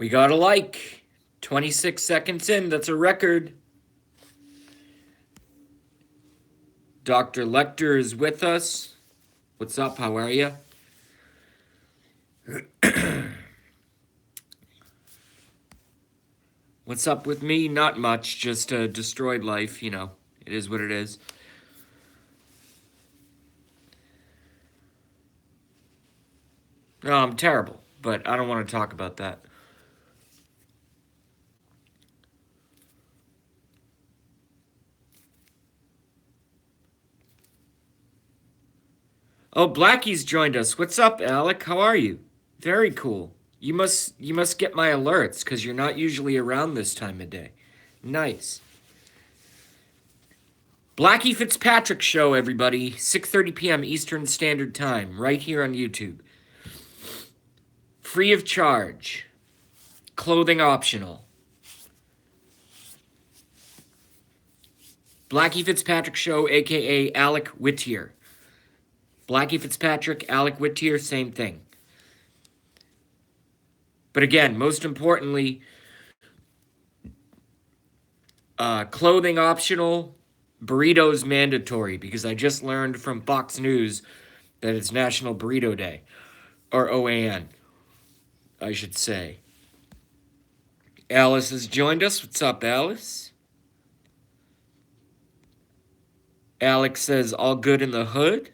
We got a like. 26 seconds in. That's a record. Dr. Lecter is with us. What's up? How are you? What's up with me? Not much. Just a destroyed life. It is what it is. No, I'm terrible, but I don't want to talk about that. Oh, Blackie's joined us. What's up, Alec? How are you? Very cool. You must get my alerts because you're not usually around this time of day. Nice. Blackie Fitzpatrick Show, everybody. 6:30 p.m. Eastern Standard Time, right here on YouTube. Free of charge. Clothing optional. Blackie Fitzpatrick Show, aka Alec Whittier. Blackie Fitzpatrick, Alec Whittier, same thing. But again, most importantly, clothing optional, burritos mandatory, because I just learned from Fox News that it's National Burrito Day, or OAN, I should say. Alice has joined us. What's up, Alice? Alex says, all good in the hood?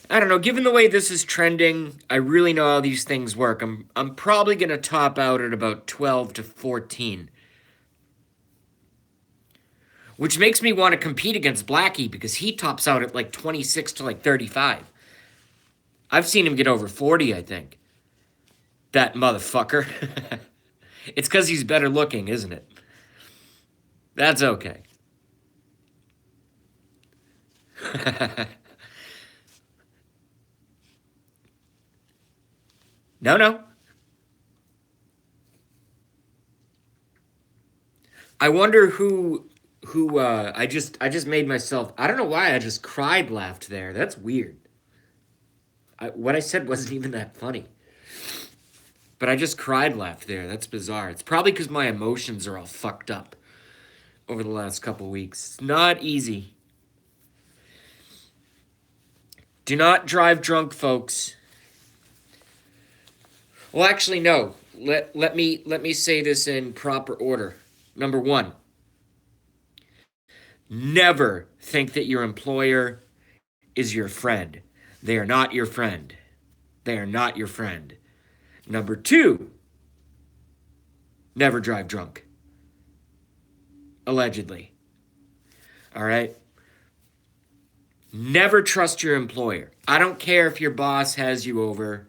I don't know, given the way this is trending, I really know how these things work. I'm probably going to top out at about 12 to 14. Which makes me want to compete against Blackie because he tops out at like 26 to like 35. I've seen him get over 40, I think. That motherfucker. It's because he's better looking, isn't it? That's okay. No, no. I wonder who I just made myself, I don't know why I just cried laughed there. That's weird. What I said wasn't even that funny. But I just cried laughed there. That's bizarre. It's probably because my emotions are all fucked up over the last couple weeks. It's not easy. Do not drive drunk, folks. Well, actually, no. Let me say this in proper order. Number one, never think that your employer is your friend. They are not your friend. They are not your friend. Number two, never drive drunk. Allegedly. All right? Never trust your employer. I don't care if your boss has you over.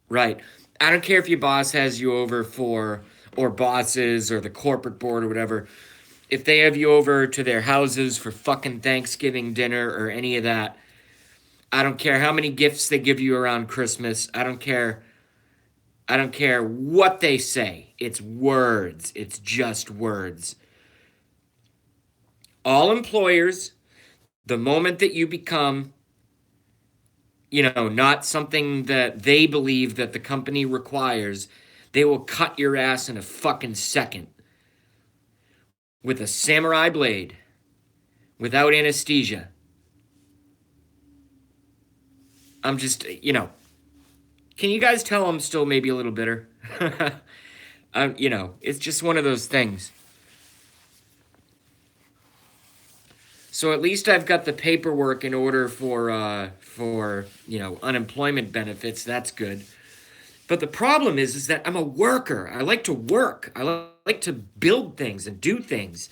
Right. I don't care if your boss has you over for, or bosses, or the corporate board, or whatever. If they have you over to their houses for fucking Thanksgiving dinner or any of that, I don't care how many gifts they give you around Christmas. I don't care. I don't care what they say. It's words. It's just words. All employers, the moment that you become, not something that they believe that the company requires, they will cut your ass in a fucking second with a samurai blade without anesthesia. I'm just, can you guys tell I'm still maybe a little bitter? It's just one of those things. So at least I've got the paperwork in order for unemployment benefits. That's good. But the problem is that I'm a worker. I like to work. Like to build things and do things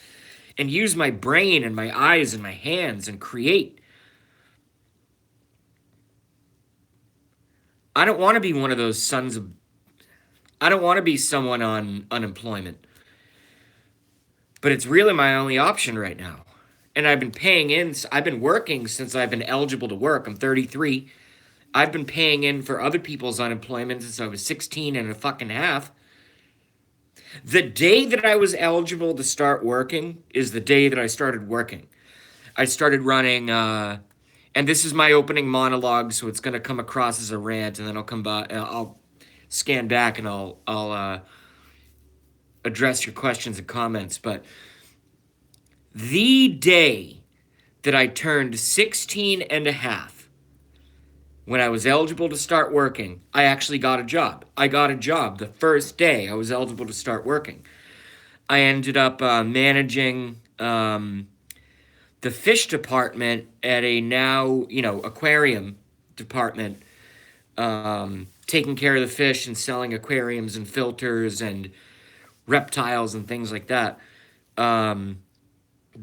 and use my brain and my eyes and my hands and create. I don't want to be one of those sons of. I don't want to be someone on unemployment. But it's really my only option right now. And I've been working since I've been eligible to work. I'm 33. I've been paying in for other people's unemployment since I was 16 and a fucking half. The day that I was eligible to start working is the day that I started working. I started running and this is my opening monologue, so it's going to come across as a rant, and then I'll come back, I'll scan back, and I'll address your questions and comments. But the day that I turned 16 and a half, when I was eligible to start working, I actually got a job. I got a job the first day I was eligible to start working. I ended up managing the fish department at a now, aquarium department, taking care of the fish and selling aquariums and filters and reptiles and things like that.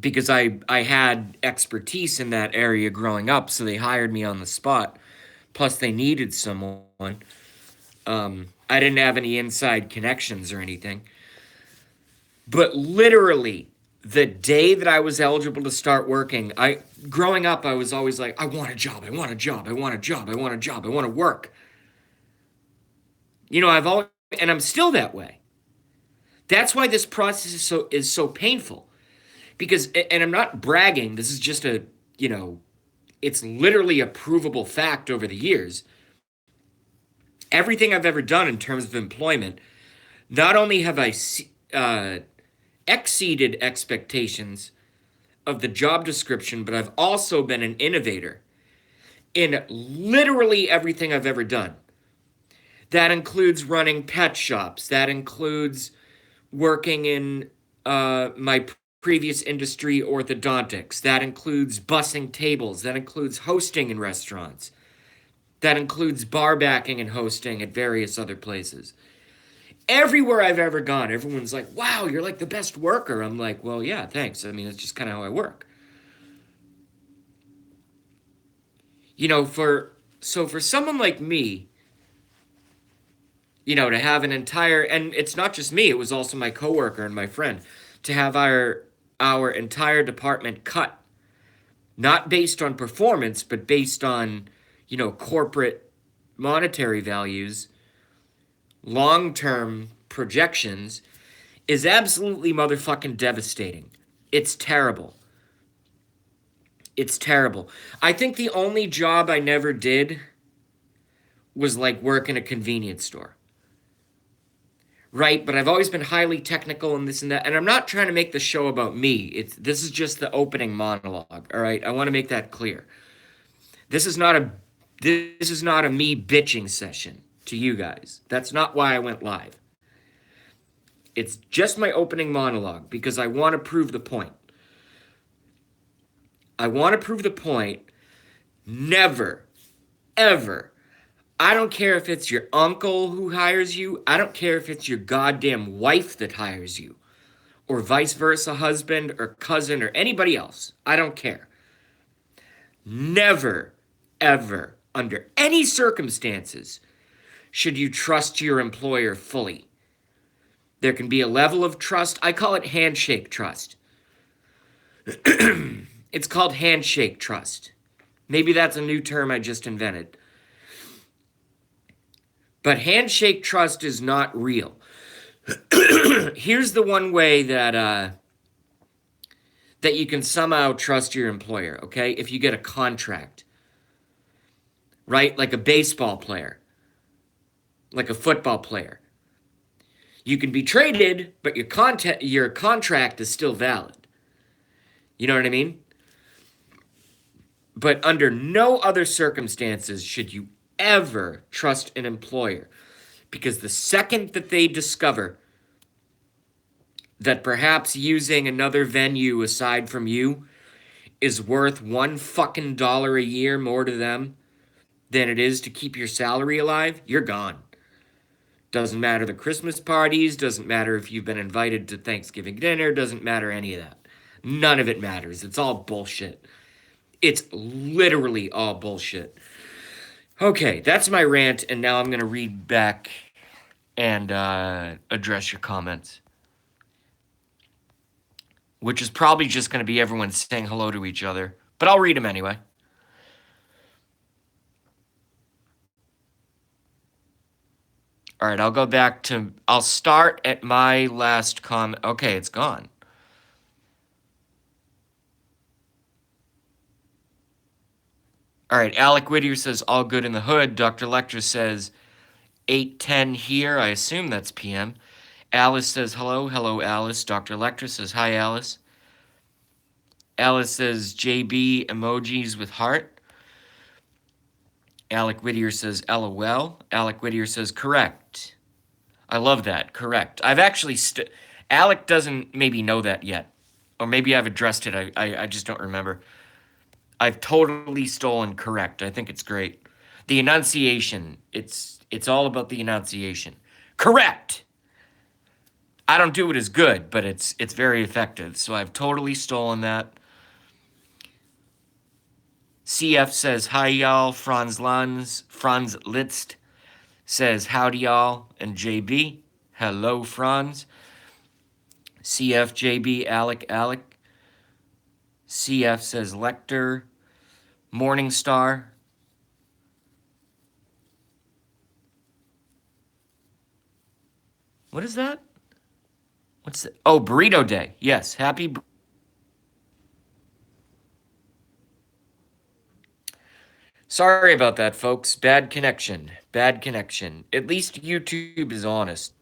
Because I had expertise in that area growing up, so they hired me on the spot. Plus, they needed someone. I didn't have any inside connections or anything. But literally, the day that I was eligible to start working, growing up, I was always like, I want a job, I want a job, I want a job, I want a job, I want to work. And I'm still that way. That's why this process is so painful. Because, and I'm not bragging, this is just it's literally a provable fact over the years. Everything I've ever done in terms of employment, not only have I exceeded expectations of the job description, but I've also been an innovator in literally everything I've ever done. That includes running pet shops. That includes working in my previous industry, orthodontics. That includes bussing tables. That includes hosting in restaurants. That includes bar backing and hosting at various other places. Everywhere I've ever gone, everyone's like, wow, you're like the best worker. I'm like, well, yeah, thanks. I mean, it's just kind of how I work. For someone like me, to have an entire, and it's not just me, it was also my coworker and my friend, to have our entire department cut, not based on performance, but based on, corporate monetary values, long-term projections, is absolutely motherfucking devastating. It's terrible. It's terrible. I think the only job I never did was like work in a convenience store. Right? But I've always been highly technical and this and that. And I'm not trying to make the show about me. This is just the opening monologue. All right? I want to make that clear. This is not a me bitching session to you guys. That's not why I went live. It's just my opening monologue because I want to prove the point. I want to prove the point. Never, ever. I don't care if it's your uncle who hires you. I don't care if it's your goddamn wife that hires you. Or vice versa, husband or cousin or anybody else. I don't care. Never, ever, under any circumstances, should you trust your employer fully. There can be a level of trust. I call it handshake trust. It's called handshake trust. Maybe that's a new term I just invented. But handshake trust is not real. Here's the one way that you can somehow trust your employer, okay? If you get a contract, right? Like a baseball player, like a football player. You can be traded, but your contract is still valid. You know what I mean? But under no other circumstances should you ever trust an employer, because the second that they discover that perhaps using another venue aside from you is worth $1 a year more to them than it is to keep your salary alive, you're gone. Doesn't matter the Christmas parties, doesn't matter if you've been invited to Thanksgiving dinner, doesn't matter any of that. None of it matters. It's all bullshit. It's literally all bullshit. Okay, that's my rant, and now I'm going to read back and address your comments. Which is probably just going to be everyone saying hello to each other. But I'll read them anyway. All right, I'll start at my last comment. Okay, it's gone. All right, Alec Whittier says all good in the hood. Dr. Lecter says 8:10 here. I assume that's PM. Alice says hello. Hello, Alice. Dr. Lecter says hi, Alice. Alice says JB emojis with heart. Alec Whittier says LOL. Alec Whittier says correct. I love that. Correct. I've actually Alec doesn't maybe know that yet. Or maybe I've addressed it. I just don't remember. I've totally stolen correct. I think it's great. The enunciation. It's all about the enunciation. Correct. I don't do it as good, but it's very effective. So I've totally stolen that. CF says hi y'all. Franz Litzt says howdy y'all, and JB. Hello, Franz. CF, JB, Alec. CF says Lecter. Morningstar. What is that? What's that? Oh, Burrito Day. Yes, happy. Sorry about that, folks. Bad connection. Bad connection. At least YouTube is honest.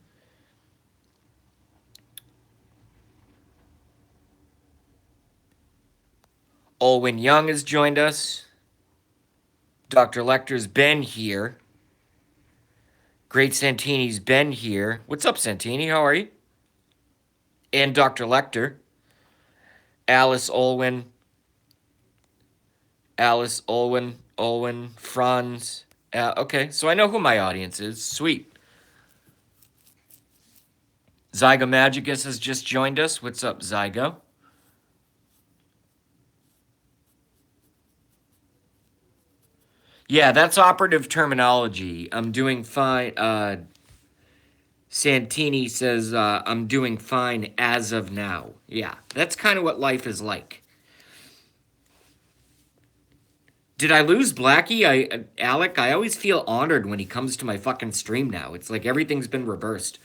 Olwyn Young has joined us. Dr. Lecter's been here. Great Santini's been here. What's up, Santini? How are you? And Dr. Lecter. Alice Olwyn, Franz. Okay, so I know who my audience is. Sweet. Zygo Magicus has just joined us. What's up, Zygo? Yeah, that's operative terminology. I'm doing fine. Santini says, I'm doing fine as of now. Yeah, that's kind of what life is like. Did I lose Blackie? Alec, I always feel honored when he comes to my fucking stream now. It's like everything's been reversed.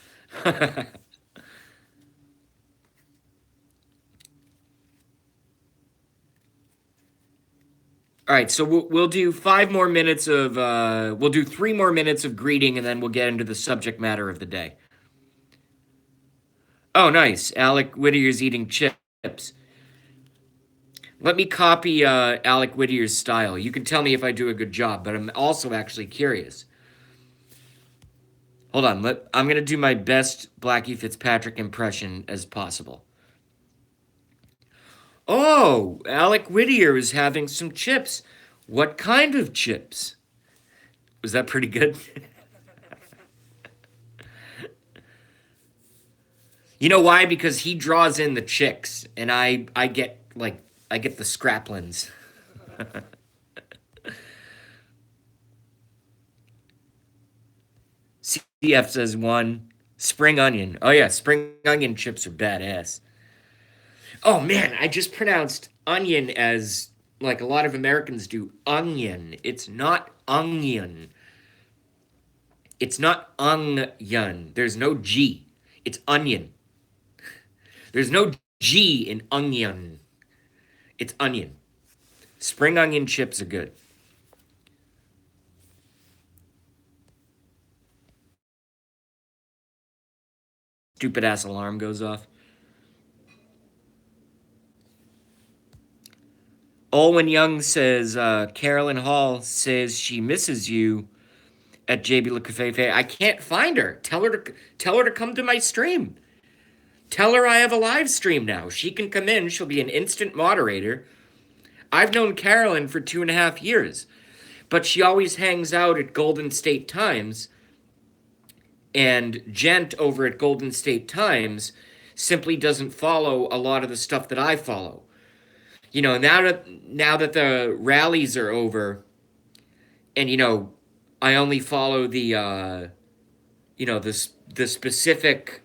All right, so we'll do 5 more minutes of we'll do 3 more minutes of greeting, and then we'll get into the subject matter of the day. Oh, nice. Alec Whittier's eating chips. Let me copy Alec Whittier's style. You can tell me if I do a good job, but I'm also actually curious. Hold on. I'm gonna do my best Blackie Fitzpatrick impression as possible. Oh, Alec Whittier is having some chips. What kind of chips? Was that pretty good? You know why? Because he draws in the chicks, and I get the scraplins. CF says one. Spring onion. Oh yeah, spring onion chips are badass. Oh man, I just pronounced onion as like a lot of Americans do onion. It's not onion. It's not onion. There's no G. It's onion. There's no G in onion. It's onion. Spring onion chips are good. Stupid ass alarm goes off. Olwen Young says, Carolyn Hall says she misses you at JB Le Cafe. I can't find her. Tell her to come to my stream. Tell her I have a live stream now. She can come in. She'll be an instant moderator. I've known Carolyn for 2.5 years, but she always hangs out at Golden State Times. And Gent over at Golden State Times simply doesn't follow a lot of the stuff that I follow. You know, now that the rallies are over, and I only follow the the specific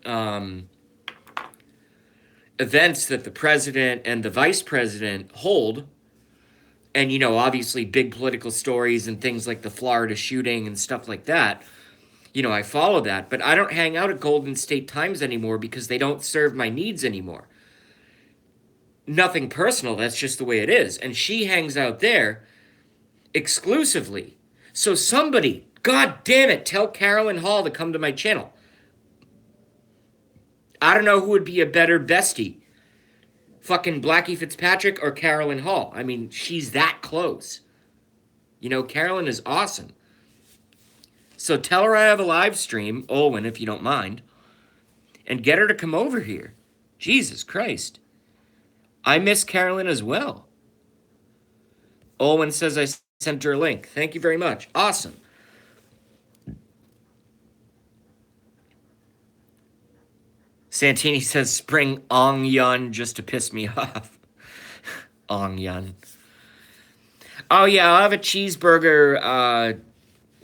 events that the president and the vice president hold, and obviously big political stories and things like the Florida shooting and stuff like that. I follow that, but I don't hang out at Golden State Times anymore because they don't serve my needs anymore. Nothing personal, that's just the way it is. And she hangs out there, exclusively. So somebody, god damn it, tell Carolyn Hall to come to my channel. I don't know who would be a better bestie. Fucking Blackie Fitzpatrick or Carolyn Hall. I mean, she's that close. You know, Carolyn is awesome. So tell her I have a live stream, Olwen, if you don't mind, and get her to come over here. Jesus Christ. I miss Carolyn as well. Olwen says I sent her a link. Thank you very much. Awesome. Santini says spring Ong Yun just to piss me off. Ong Yun. Oh yeah, I'll have a cheeseburger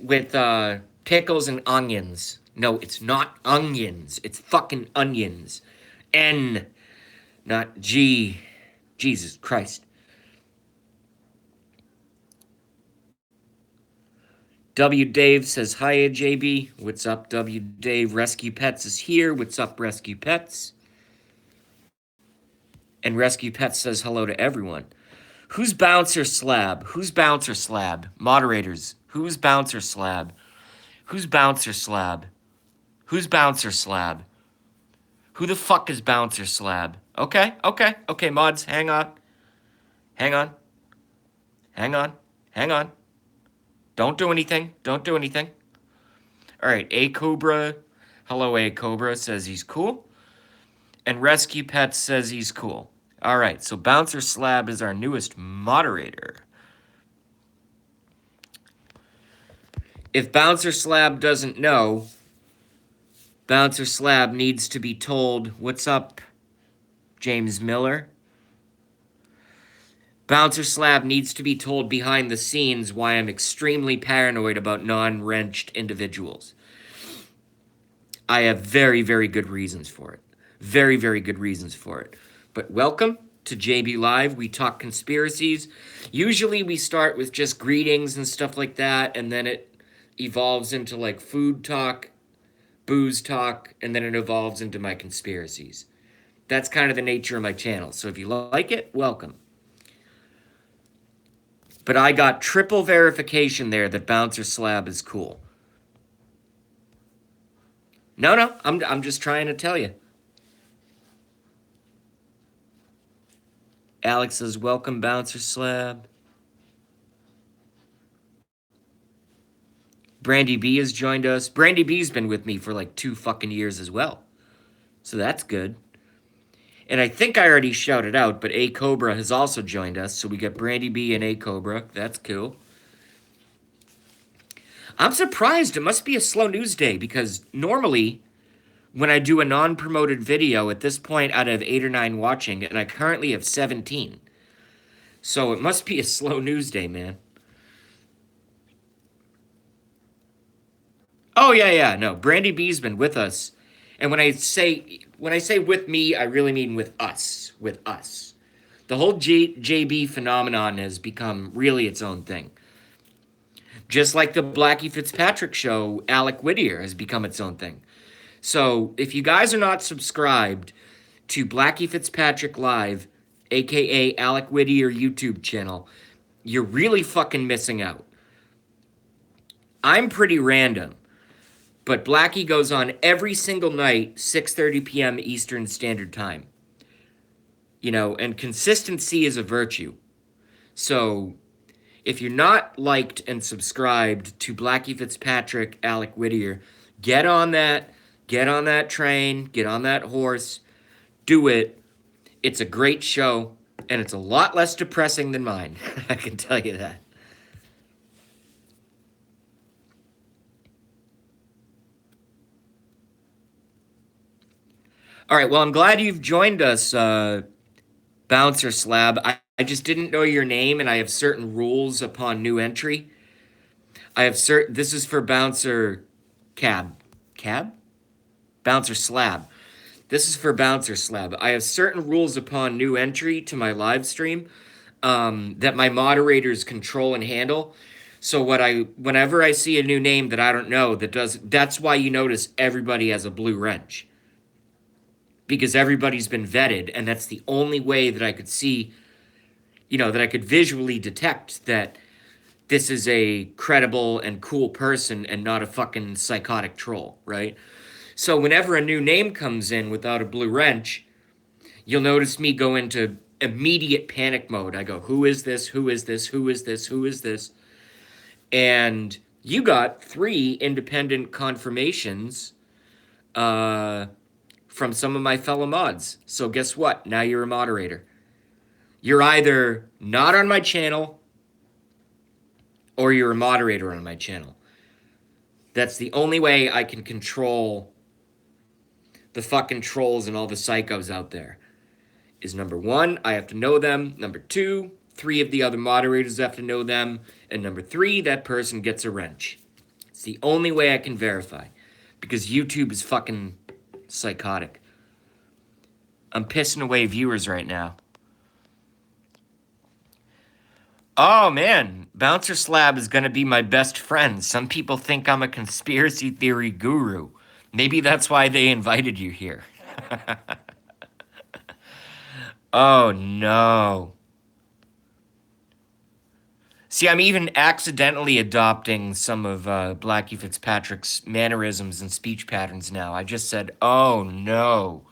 with pickles and onions. No, it's not onions. It's fucking onions. N, not G. Jesus Christ. W. Dave says, hiya, JB. What's up, W. Dave? Rescue Pets is here. What's up, Rescue Pets? And Rescue Pets says hello to everyone. Who's Bouncer Slab? Who's Bouncer Slab? Moderators, who's Bouncer Slab? Who's Bouncer Slab? Who's Bouncer Slab? Who the fuck is Bouncer Slab? Okay, mods, hang on. Hang on. Don't do anything. All right, A Cobra. Hello, A Cobra says he's cool. And Rescue Pets says he's cool. All right, so Bouncer Slab is our newest moderator. If Bouncer Slab doesn't know, Bouncer Slab needs to be told, what's up, James Miller? Bouncer Slab needs to be told behind the scenes why I'm extremely paranoid about non-wrenched individuals. I have very, very good reasons for it. Very, very good reasons for it. But welcome to JB Live. We talk conspiracies. Usually we start with just greetings and stuff like that, and then it evolves into like food talk, booze talk, and then it evolves into my conspiracies. That's kind of the nature of my channel. So if you like it, welcome. But I got triple verification there that Bouncer Slab is cool. No, I'm just trying to tell you. Alex says, welcome, Bouncer Slab. Brandy B has joined us. Brandy B's been with me for like 2 fucking years as well. So that's good. And I think I already shouted out, but A Cobra has also joined us. So we got Brandy B and A Cobra. That's cool. I'm surprised. It must be a slow news day because normally when I do a non-promoted video at this point out of 8 or 9 watching, and I currently have 17. So it must be a slow news day, man. Oh, yeah, no. Brandy B's been with us. And when I say with me, I really mean with us. The whole JB phenomenon has become really its own thing. Just like the Blackie Fitzpatrick show, Alec Whittier has become its own thing. So if you guys are not subscribed to Blackie Fitzpatrick Live, aka Alec Whittier YouTube channel, you're really fucking missing out. I'm pretty random, but Blackie goes on every single night, 6:30 p.m. Eastern Standard Time. You know, and consistency is a virtue. So if you're not liked and subscribed to Blackie Fitzpatrick, Alec Whittier, get on that train, get on that horse, do it. It's a great show, and it's a lot less depressing than mine. I can tell you that. All right, well, I'm glad you've joined us, Bouncer Slab. I just didn't know your name, and I have certain rules upon new entry. This is for Bouncer Bouncer Slab. This is for Bouncer Slab. I have certain rules upon new entry to my live stream that my moderators control and handle. So whenever I see a new name that I don't know that's why you notice everybody has a blue wrench. Because everybody's been vetted, and that's the only way that I could see, that I could visually detect that this is a credible and cool person and not a fucking psychotic troll, right? So whenever a new name comes in without a blue wrench, you'll notice me go into immediate panic mode. I go, who is this? Who is this? Who is this? Who is this? And you got 3 independent confirmations from some of my fellow mods. So guess what? Now you're a moderator. You're either not on my channel or you're a moderator on my channel. That's the only way I can control the fucking trolls and all the psychos out there. Is number 1, I have to know them. Number 2, 3 of the other moderators have to know them. And number 3, that person gets a wrench. It's the only way I can verify. Because YouTube is fucking psychotic. I'm pissing away viewers right now. Oh man, Bouncer Slab is gonna be my best friend. Some people think I'm a conspiracy theory guru. Maybe that's why they invited you here. Oh no. See, I'm even accidentally adopting some of Blackie Fitzpatrick's mannerisms and speech patterns now. I just said, oh no.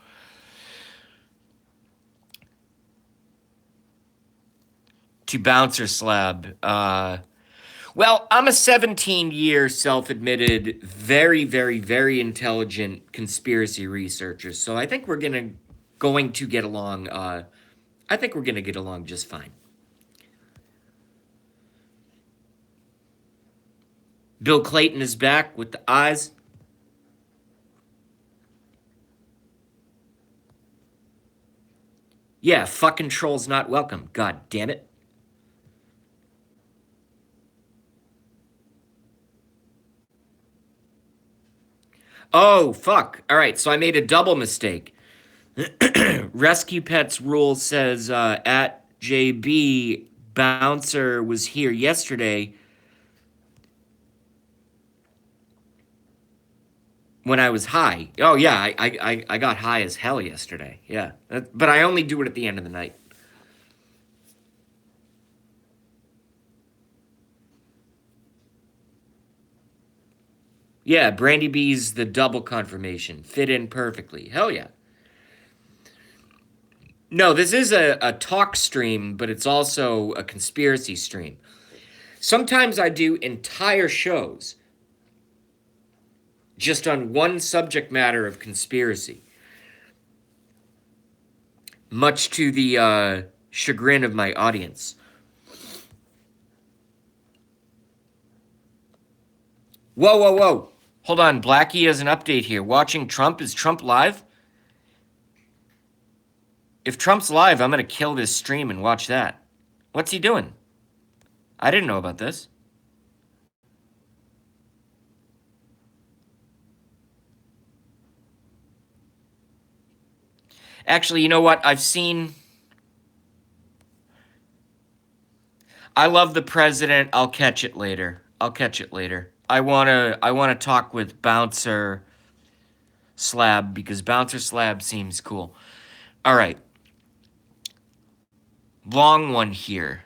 To Bouncer Slab. Well, I'm a 17-year self-admitted, very, very, very intelligent conspiracy researcher, so I think we're going to get along. I think we're gonna get along just fine. Bill Clayton is back with the eyes. Yeah, fucking trolls not welcome. God damn it. Oh, fuck. All right, so I made a double mistake. Rescue Pets rule says at JB Bouncer was here yesterday when I was high. Oh yeah, I got high as hell yesterday. Yeah, but I only do it at the end of the night. Yeah, Brandy B's the double confirmation. Fit in perfectly. Hell yeah. No, this is a talk stream, but it's also a conspiracy stream. Sometimes I do entire shows just on one subject matter of conspiracy. Much to the chagrin of my audience. Whoa, whoa, whoa. Hold on, Blackie has an update here. Watching Trump, is Trump live? If Trump's live, I'm going to kill this stream and watch that. What's he doing? I didn't know about this. Actually, you know what? I love the president. I'll catch it later. I wanna talk with Bouncer Slab because Bouncer Slab seems cool. All right. Long one here.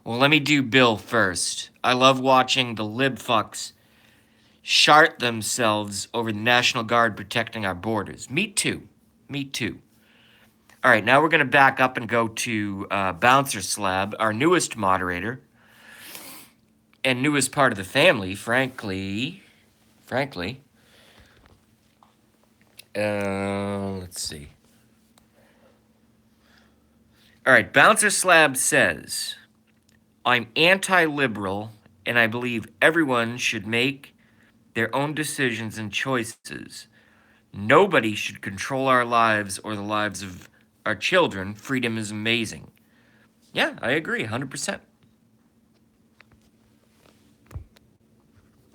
Well, let me do Bill first. I love watching the libfucks shart themselves over the National Guard protecting our borders. Me too. All right, now we're going to back up and go to Bouncer Slab, our newest moderator and newest part of the family, frankly. Let's see. All right, Bouncer Slab says, I'm anti-liberal and I believe everyone should make their own decisions and choices. Nobody should control our lives or the lives of our children. Freedom is amazing. Yeah, I agree, 100%.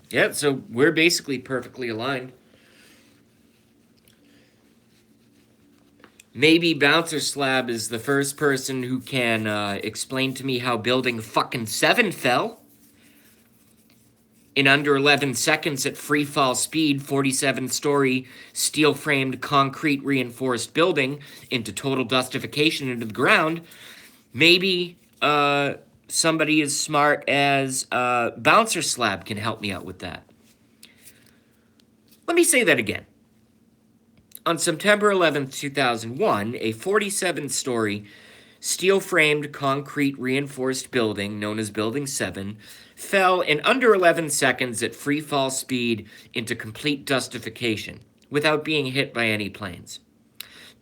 Yeah, so we're basically perfectly aligned. Maybe Bouncer Slab is the first person who can explain to me how building fucking 7 fell. In under 11 seconds at free fall speed, 47-story steel-framed concrete reinforced building into total dustification into the ground. Maybe somebody as smart as Bouncer Slab can help me out with that. Let me say that again. On September 11th, 2001, a 47-story steel-framed concrete reinforced building known as Building 7 fell in under 11 seconds at free fall speed into complete dustification without being hit by any planes.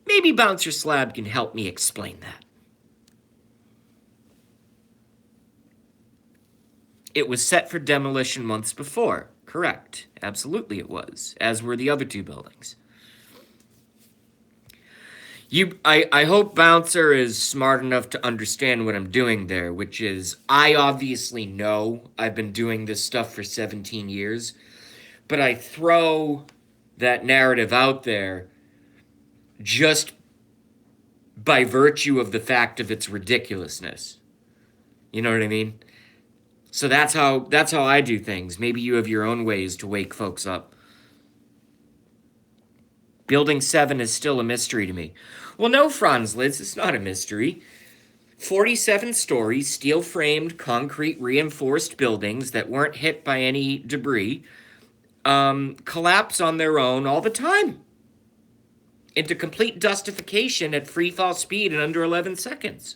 Maybe Bouncer Slab can help me explain that. It was set for demolition months before. Correct. Absolutely it was, as were the other two buildings. I hope Bouncer is smart enough to understand what I'm doing there, which is I obviously know I've been doing this stuff for 17 years, but I throw that narrative out there just by virtue of the fact of its ridiculousness. You know what I mean? So that's how I do things. Maybe you have your own ways to wake folks up. Building 7 is still a mystery to me. Well, no, Franz Liz, it's not a mystery. 47 stories, steel-framed, concrete reinforced buildings that weren't hit by any debris collapse on their own all the time into complete dustification at free fall speed in under 11 seconds.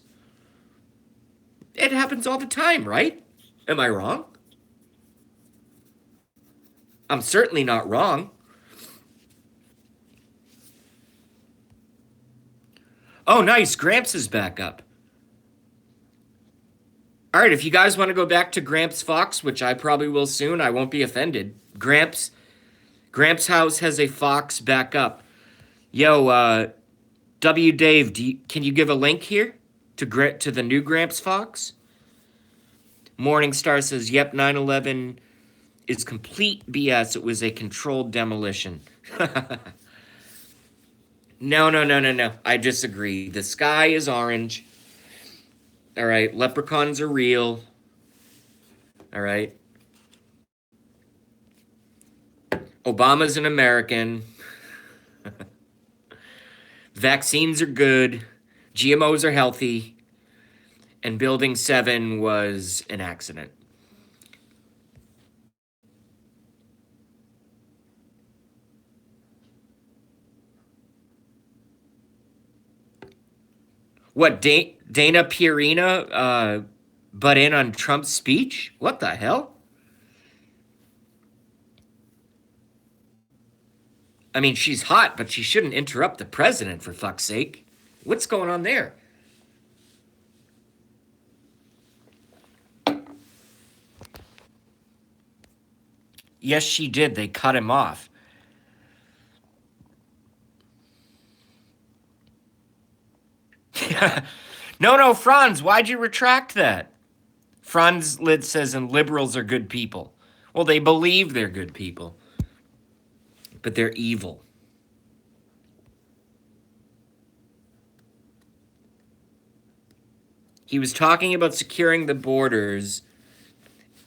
It happens all the time, right? Am I wrong? I'm certainly not wrong. Oh, nice. Gramps is back up. All right, if you guys want to go back to Gramps Fox, which I probably will soon, I won't be offended. Gramps House has a Fox back up. Yo, W. Dave, can you give a link here to the new Gramps Fox? Morningstar says, yep, 9/11 is complete BS. It was a controlled demolition. No. I disagree. The sky is orange. All right. Leprechauns are real. All right. Obama's an American. Vaccines are good. GMOs are healthy. And Building 7 was an accident. What, Dana Piorina butt in on Trump's speech? What the hell? I mean, she's hot, but she shouldn't interrupt the president, for fuck's sake. What's going on there? Yes, she did. They cut him off. No, Franz, why'd you retract that? Franz Lid says, and liberals are good people. Well, they believe they're good people, but they're evil. He was talking about securing the borders,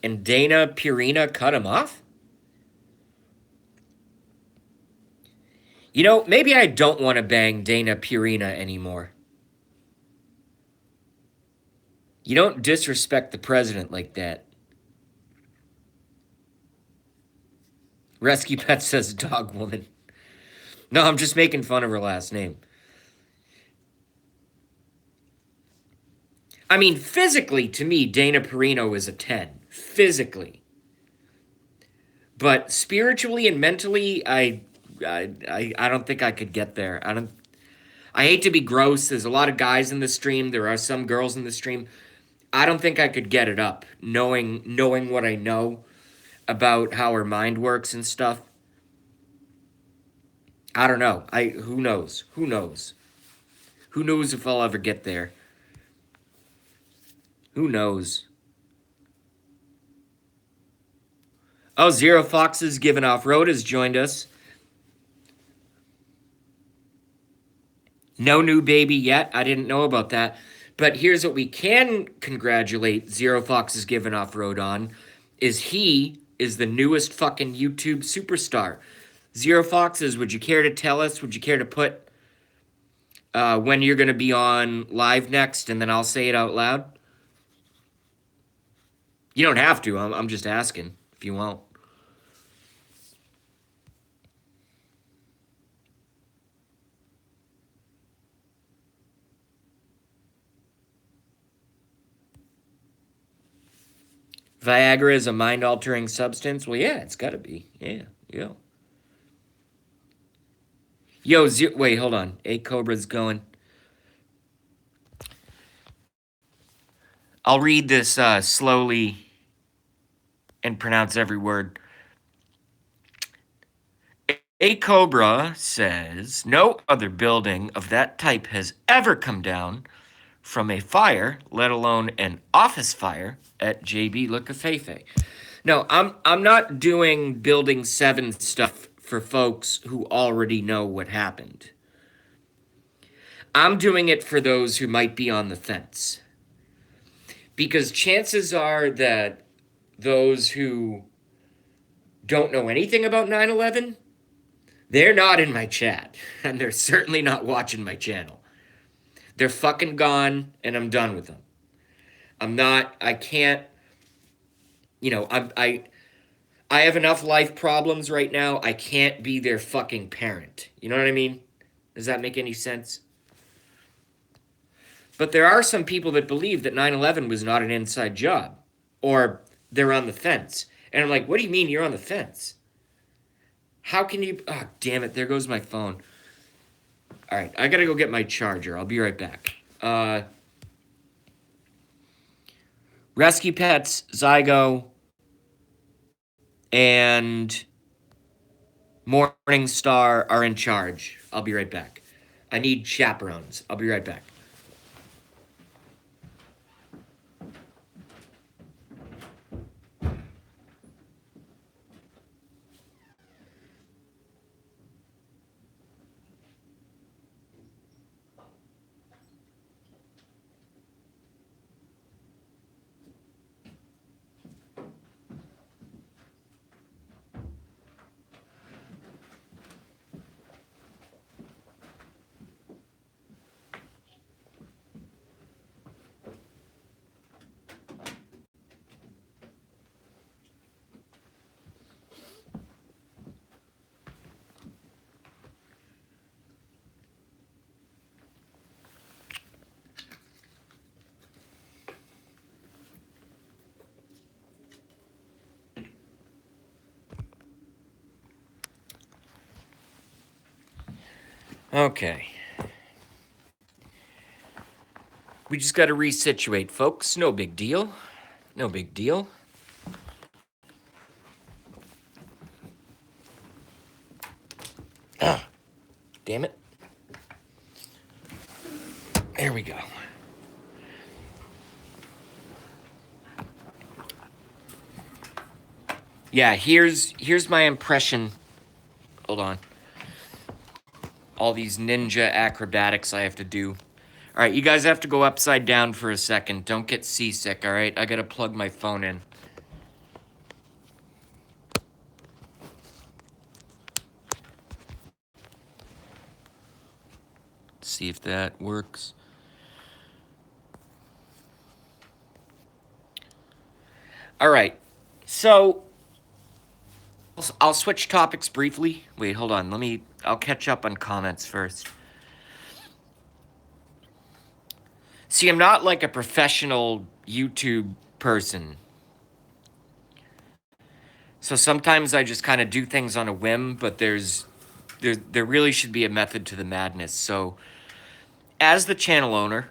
and Dana Piorina cut him off? You know, maybe I don't want to bang Dana Piorina anymore. You don't disrespect the president like that. Rescue Pet says dog woman. No, I'm just making fun of her last name. I mean, physically, to me, Dana Perino is a 10. Physically. But spiritually and mentally, I don't think I could get there. I hate to be gross. There's a lot of guys in the stream. There are some girls in the stream. I don't think I could get it up, knowing what I know about how her mind works and stuff. I don't know. Who knows? Who knows? Who knows if I'll ever get there? Who knows? Oh, Zero Foxes Given Off Road has joined us. No new baby yet. I didn't know about that. But here's what we can congratulate Zero Foxes Given Off Road on, is he is the newest fucking YouTube superstar. Zero Foxes, would you care to tell us? Would you care to put when you're going to be on live next, and then I'll say it out loud? You don't have to. I'm just asking if you won't. Viagra is a mind-altering substance? Well, yeah, it's got to be. Yeah, yeah. Yo, wait, hold on. A Cobra's going. I'll read this slowly and pronounce every word. A Cobra says no other building of that type has ever come down from a fire, let alone an office fire, at JB Le Cafefe. No, I'm not doing Building 7 stuff for folks who already know what happened. I'm doing it for those who might be on the fence. Because chances are that those who don't know anything about 9/11, they're not in my chat. And they're certainly not watching my channel. They're fucking gone, and I'm done with them. I can't, I have enough life problems right now. I can't be their fucking parent. You know what I mean? Does that make any sense? But there are some people that believe that 9/11 was not an inside job, or they're on the fence. And I'm like, what do you mean you're on the fence? How can you? Oh, damn it. There goes my phone. All right. I got to go get my charger. I'll be right back. Rescue Pets, Zygo, and Morningstar are in charge. I'll be right back. I need chaperones. I'll be right back. Okay. We just got to resituate, folks. No big deal. No big deal. Ah, damn it. There we go. Yeah, here's my impression. Hold on. All these ninja acrobatics I have to do. All right, you guys have to go upside down for a second. Don't get seasick, all right? I got to plug my phone in. Let's see if that works. All right. So I'll switch topics briefly. Wait, hold on. I'll catch up on comments first. See, I'm not like a professional YouTube person. So sometimes I just kind of do things on a whim, but there really should be a method to the madness. So as the channel owner,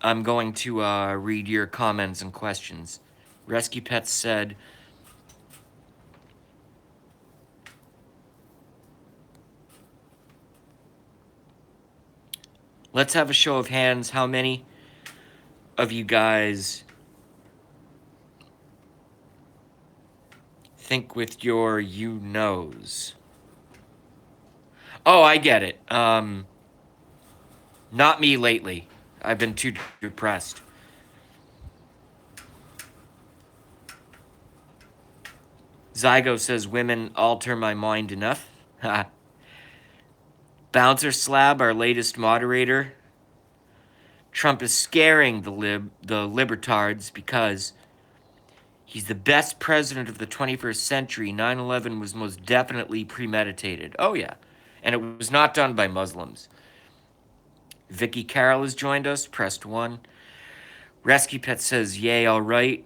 I'm going to read your comments and questions. Rescue Pets said, let's have a show of hands. How many of you guys think with your you-knows? Oh, I get it. Not me lately. I've been too depressed. Zygo says women alter my mind enough. Bouncer Slab, our latest moderator. Trump is scaring the libertards because he's the best president of the 21st century. 9/11 was most definitely premeditated. Oh, yeah. And it was not done by Muslims. Vicky Carroll has joined us, pressed 1. Rescue Pet says, yay, all right.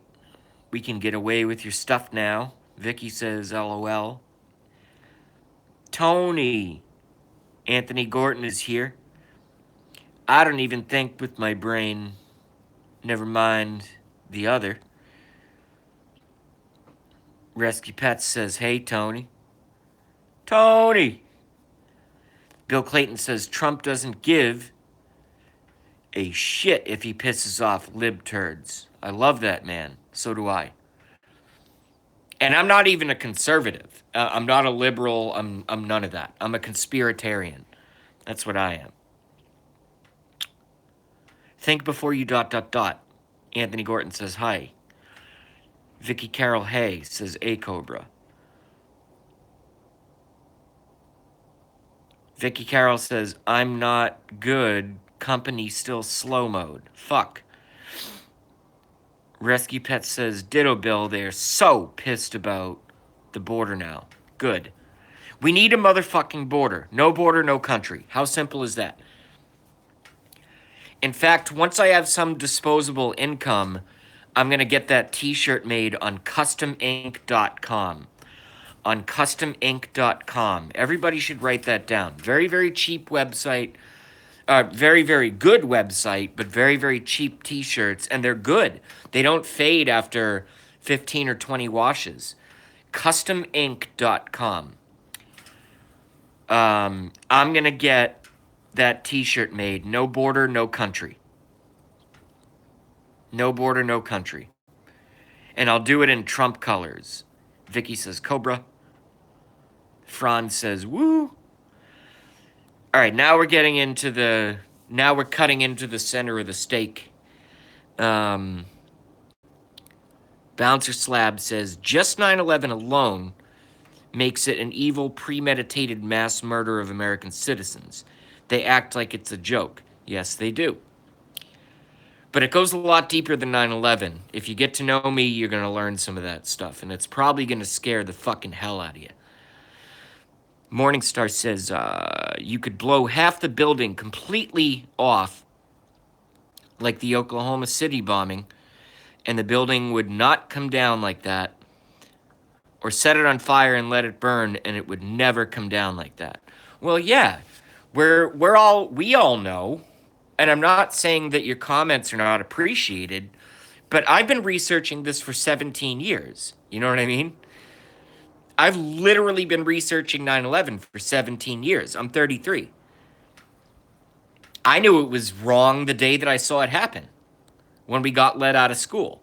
We can get away with your stuff now. Vicky says, LOL. Tony. Anthony Gorton is here. I don't even think with my brain. Never mind the other. Rescue Pets says, hey, Tony. Tony! Bill Clayton says, Trump doesn't give a shit if he pisses off libturds. I love that, man. So do I. And I'm not even a conservative. I'm not a liberal. I'm none of that. I'm a conspiratarian. That's what I am. Think before you ... Anthony Gorton says, hi. Vicky Carroll, hey, says A Cobra. Vicky Carroll says, I'm not good. Company still slow mode. Fuck. Rescue Pet says, ditto Bill, they're so pissed about the border now. Good. We need a motherfucking border. No border, no country. How simple is that? In fact, once I have some disposable income, I'm going to get that t-shirt made on customink.com. On customink.com. Everybody should write that down. Very, very cheap website. Very, very good website, but very, very cheap t-shirts. And they're good. They don't fade after 15 or 20 washes. Customink.com. I'm going to get that t-shirt made. No border, no country. No border, no country. And I'll do it in Trump colors. Vicky says Cobra. Franz says woo. All right, now we're getting into the... Now we're cutting into the center of the steak. Bouncer Slab says, just 9/11 alone makes it an evil, premeditated mass murder of American citizens. They act like it's a joke. Yes, they do. But it goes a lot deeper than 9/11. If you get to know me, you're going to learn some of that stuff, and it's probably going to scare the fucking hell out of you. Morningstar says, you could blow half the building completely off, like the Oklahoma City bombing, and the building would not come down like that. Or set it on fire and let it burn, and it would never come down like that. Well, yeah, we all know, and I'm not saying that your comments are not appreciated, but I've been researching this for 17 years. You know what I mean? I've literally been researching 9/11 for 17 years. I'm 33. I knew it was wrong the day that I saw it happen, when we got let out of school.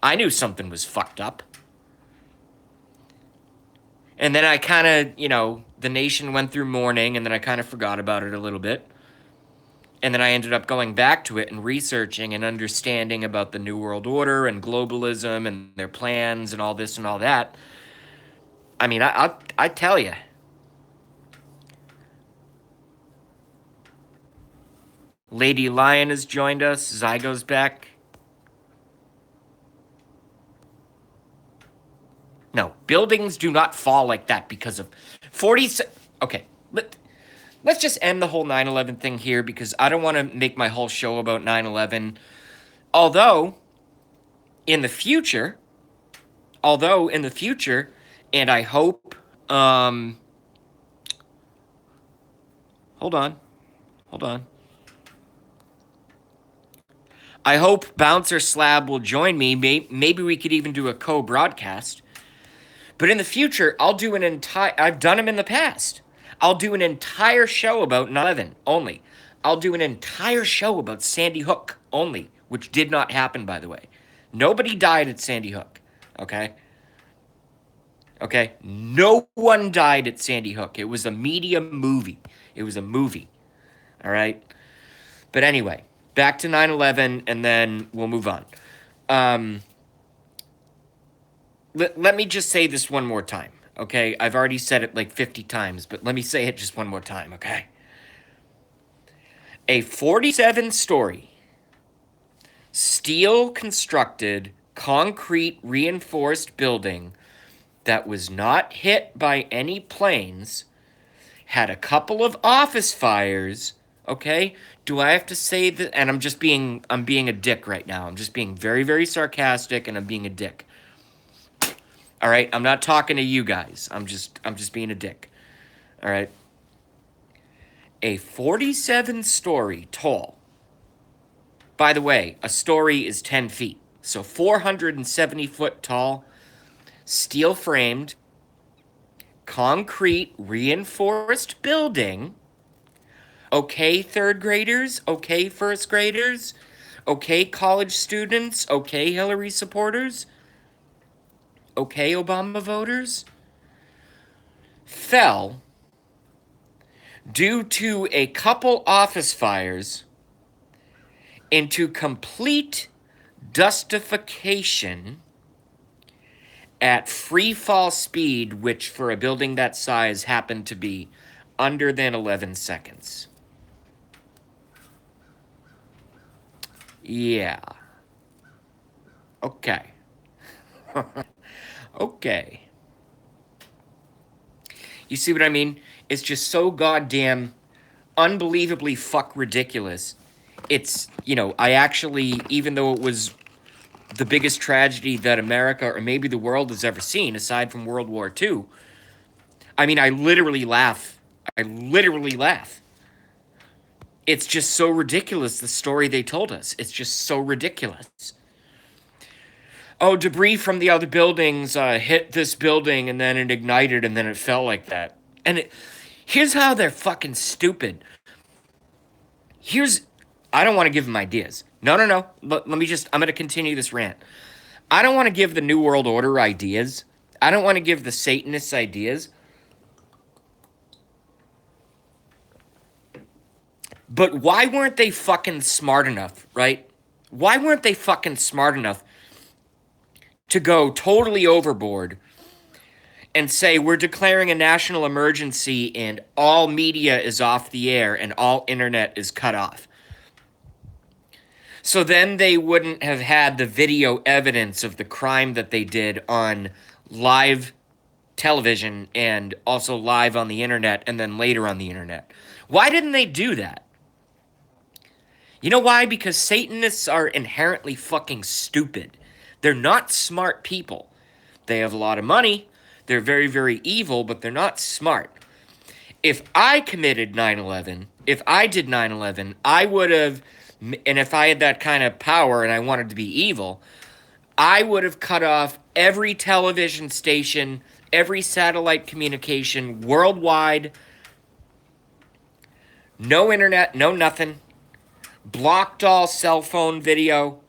I knew something was fucked up. And then I kind of, the nation went through mourning, and then I kind of forgot about it a little bit. And then I ended up going back to it and researching and understanding about the New World Order and globalism and their plans and all this and all that. I mean, I tell you. Lady Lion has joined us. Zygo's back. No, buildings do not fall like that because of 40... Okay, let's just end the whole 9/11 thing here because I don't want to make my whole show about 9/11. Although, in the future, and I hope... Hold on. I hope Bouncer Slab will join me. Maybe we could even do a co-broadcast. But in the future, I'll do an entire... I've done them in the past. I'll do an entire show about 9/11 only. I'll do an entire show about Sandy Hook only, which did not happen, by the way. Nobody died at Sandy Hook, okay? Okay? No one died at Sandy Hook. It was a media movie. It was a movie, all right? But anyway, back to 9/11, and then we'll move on. Let me just say this one more time. Okay, I've already said it like 50 times, but let me say it just one more time, okay? A 47-story, steel constructed, concrete reinforced building that was not hit by any planes had a couple of office fires, okay? Do I have to say that? And I'm being a dick right now. I'm just being very, very sarcastic, and I'm being a dick. All right, I'm not talking to you guys. I'm just being a dick. All right. A 47-story tall. By the way, a story is 10 feet. So 470-foot tall, steel framed, concrete reinforced building. Okay, third graders. Okay, first graders. Okay, college students. Okay, Hillary supporters. Okay, Obama voters. Fell due to a couple office fires into complete dustification at free fall speed, which for a building that size happened to be under than 11 seconds. Yeah. Okay. Okay. You see what I mean? It's just so goddamn unbelievably fuck ridiculous. It's, I actually, even though it was the biggest tragedy that America or maybe the world has ever seen, aside from World War II, I mean, I literally laugh. I literally laugh. It's just so ridiculous, the story they told us. It's just so ridiculous. Oh, debris from the other buildings hit this building, and then it ignited, and then it fell like that. And here's how they're fucking stupid. I don't want to give them ideas. No. Let me I'm going to continue this rant. I don't want to give the New World Order ideas. I don't want to give the Satanists ideas. But why weren't they fucking smart enough, right? Why weren't they fucking smart enough to go totally overboard and say we're declaring a national emergency and all media is off the air and all internet is cut off? So then they wouldn't have had the video evidence of the crime that they did on live television and also live on the internet and then later on the internet. Why didn't they do that? You know why? Because Satanists are inherently fucking stupid. They're not smart people. They have a lot of money. They're very, very evil, but they're not smart. If I committed 9/11, if I did 9/11, I would have, and if I had that kind of power and I wanted to be evil, I would have cut off every television station, every satellite communication worldwide, no internet, no nothing, blocked all cell phone video.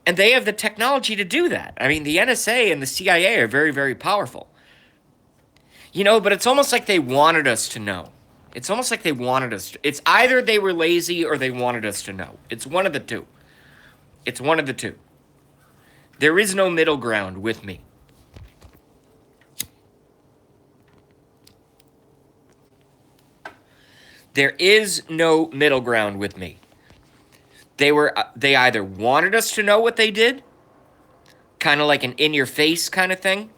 And they have the technology to do that. I mean, the NSA and the CIA are very, very powerful. But it's almost like they wanted us to know. It's almost like they wanted us to. It's either they were lazy or they wanted us to know. It's one of the two. It's one of the two. There is no middle ground with me. There is no middle ground with me. They either wanted us to know what they did, kind of like an in-your-face kind of thing,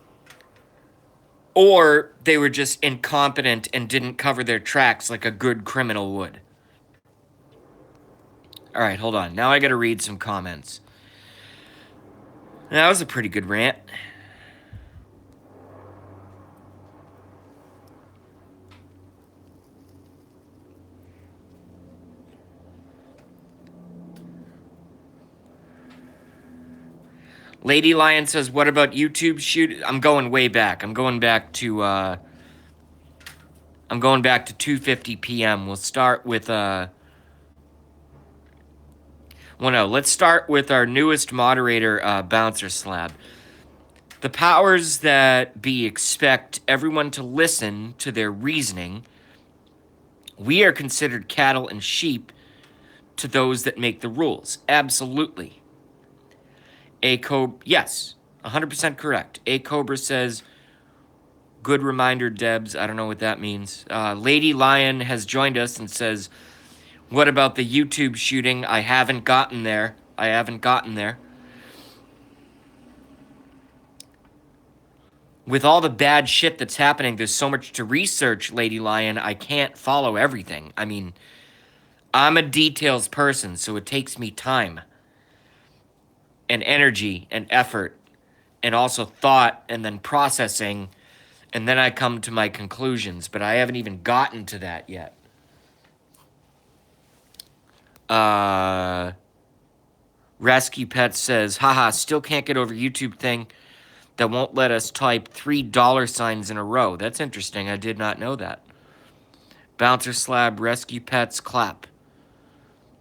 or they were just incompetent and didn't cover their tracks like a good criminal would. All right, hold on. Now I got to read some comments. That was a pretty good rant. Lady Lion says, what about YouTube shoot? I'm going way back. I'm going back to 2:50 p.m. We'll start with let's start with our newest moderator, Bouncer Slab. The powers that be expect everyone to listen to their reasoning. We are considered cattle and sheep to those that make the rules. Absolutely. Yes, 100% correct. A Cobra says, Good reminder, Debs. I don't know what that means. Lady Lion has joined us and says, what about the YouTube shooting? I haven't gotten there. I haven't gotten there. With all the bad shit that's happening, there's so much to research, Lady Lion. I can't follow everything. I mean, I'm a details person, so it takes me time and energy and effort and also thought and then processing, and then I come to my conclusions, but I haven't even gotten to that yet. Rescue Pet says, haha, still can't get over YouTube thing that won't let us type $3 in a row. That's interesting. I did not know that. Bouncer Slab, Rescue Pets, clap.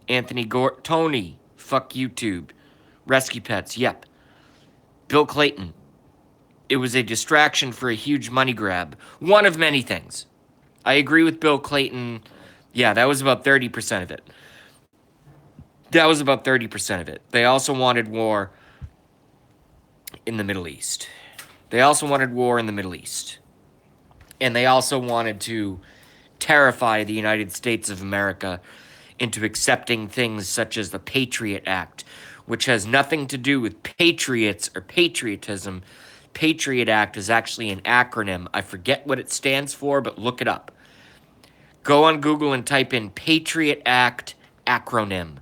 Anthony Tony, fuck YouTube. Rescue Pets, yep. Bill Clayton, it was a distraction for a huge money grab. One of many things. I agree with Bill Clayton. Yeah, that was about 30% of it. That was about 30% of it. They also wanted war in the Middle East. They also wanted war in the Middle East. And they also wanted to terrify the United States of America into accepting things such as the Patriot Act, which has nothing to do with patriots or patriotism. Patriot Act is actually an acronym. I forget what it stands for, but look it up. Go on Google and type in Patriot Act acronym.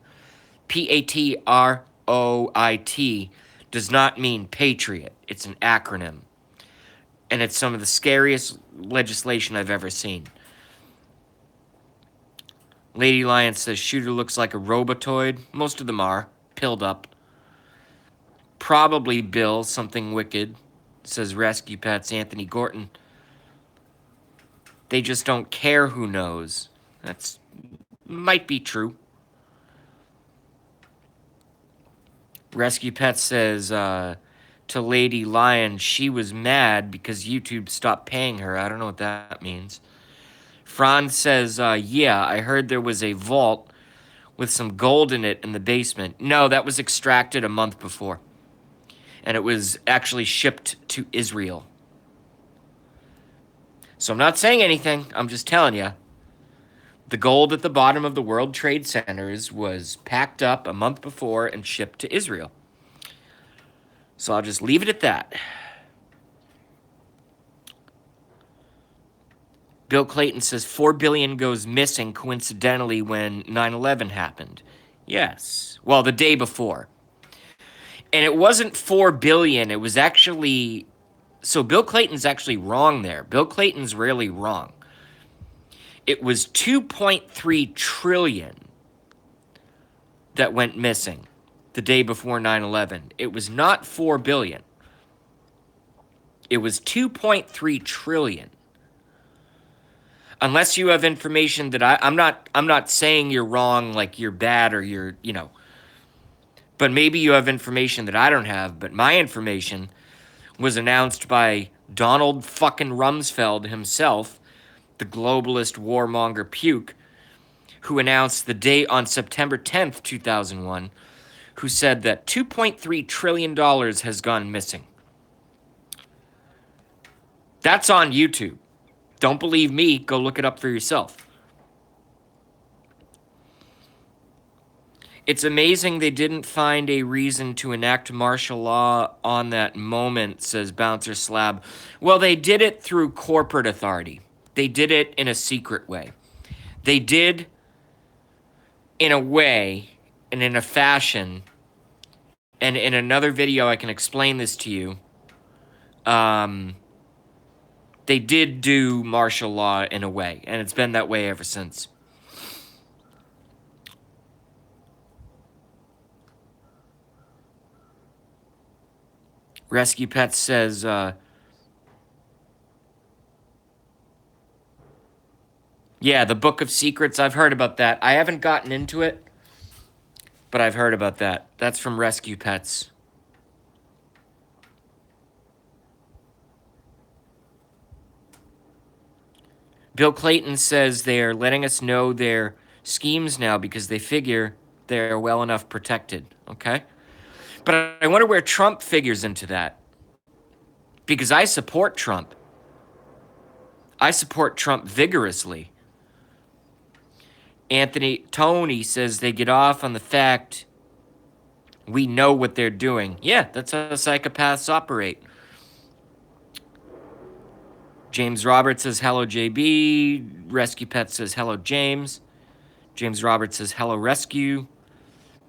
Patroit does not mean patriot. It's an acronym. And it's some of the scariest legislation I've ever seen. Lady Lion says, shooter looks like a robotoid. Most of them are. Pilled up. Probably Bill, something wicked, says Rescue Pets, Anthony Gorton. They just don't care who knows. That's might be true. Rescue Pets says, to Lady Lion, she was mad because YouTube stopped paying her. I don't know what that means. Franz says, yeah, I heard there was a vault with some gold in it in the basement. No, that was extracted a month before. And it was actually shipped to Israel. So I'm not saying anything. I'm just telling you. The gold at the bottom of the World Trade Centers was packed up a month before and shipped to Israel. So I'll just leave it at that. Bill Clayton says $4 billion goes missing coincidentally when 9/11 happened. Yes. Well, the day before. And it wasn't $4 billion. It was actually... So Bill Clayton's actually wrong there. Bill Clayton's really wrong. It was 2.3 trillion that went missing the day before 9/11. It was not 4 billion. It was 2.3 trillion. Unless you have information that I'm not saying you're wrong, like you're bad or you're, but maybe you have information that I don't have, but my information was announced by Donald fucking Rumsfeld himself, the globalist warmonger puke, who announced the date on September 10th, 2001, who said that $2.3 trillion has gone missing. That's on YouTube. Don't believe me, go look it up for yourself. It's amazing they didn't find a reason to enact martial law on that moment, says Bouncer Slab. Well, they did it through corporate authority. They did it in a secret way. They did, in a way, and in a fashion, and in another video I can explain this to you, they did do martial law in a way, and it's been that way ever since. Rescue Pets says, yeah, the Book of Secrets, I've heard about that. I haven't gotten into it, but I've heard about that. That's from Rescue Pets. Bill Clayton says they're letting us know their schemes now because they figure they're well enough protected, okay? But I wonder where Trump figures into that. Because I support Trump. I support Trump vigorously. Tony says they get off on the fact we know what they're doing. Yeah, that's how psychopaths operate. James Roberts says, hello, JB. Rescue Pet says, hello, James. James Roberts says, hello, Rescue.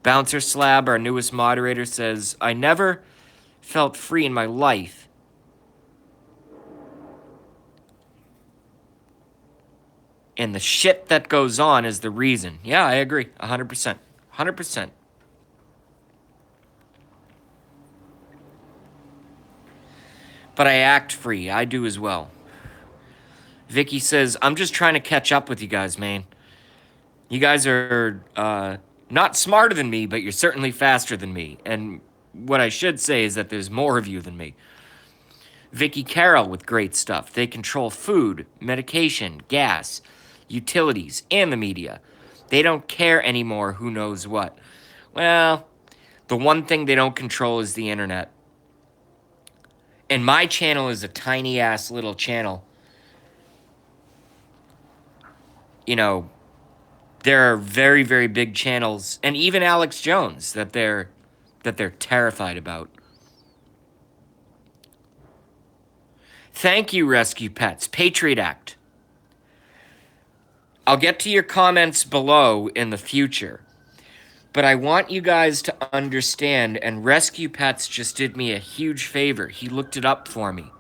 Bouncer Slab, our newest moderator, says, I never felt free in my life. And the shit that goes on is the reason. Yeah, I agree. 100%. 100%. But I act free. I do as well. Vicky says, I'm just trying to catch up with you guys, man. You guys are not smarter than me, but you're certainly faster than me. And what I should say is that there's more of you than me. Vicky Carroll with great stuff. They control food, medication, gas, utilities, and the media. They don't care anymore who knows what. Well, the one thing they don't control is the internet. And my channel is a tiny ass little channel. You know, there are very, very big channels, and even Alex Jones, that they're terrified about. Thank you, Rescue Pets. Patriot Act. I'll get to your comments below in the future. But I want you guys to understand, and Rescue Pets just did me a huge favor. He looked it up for me.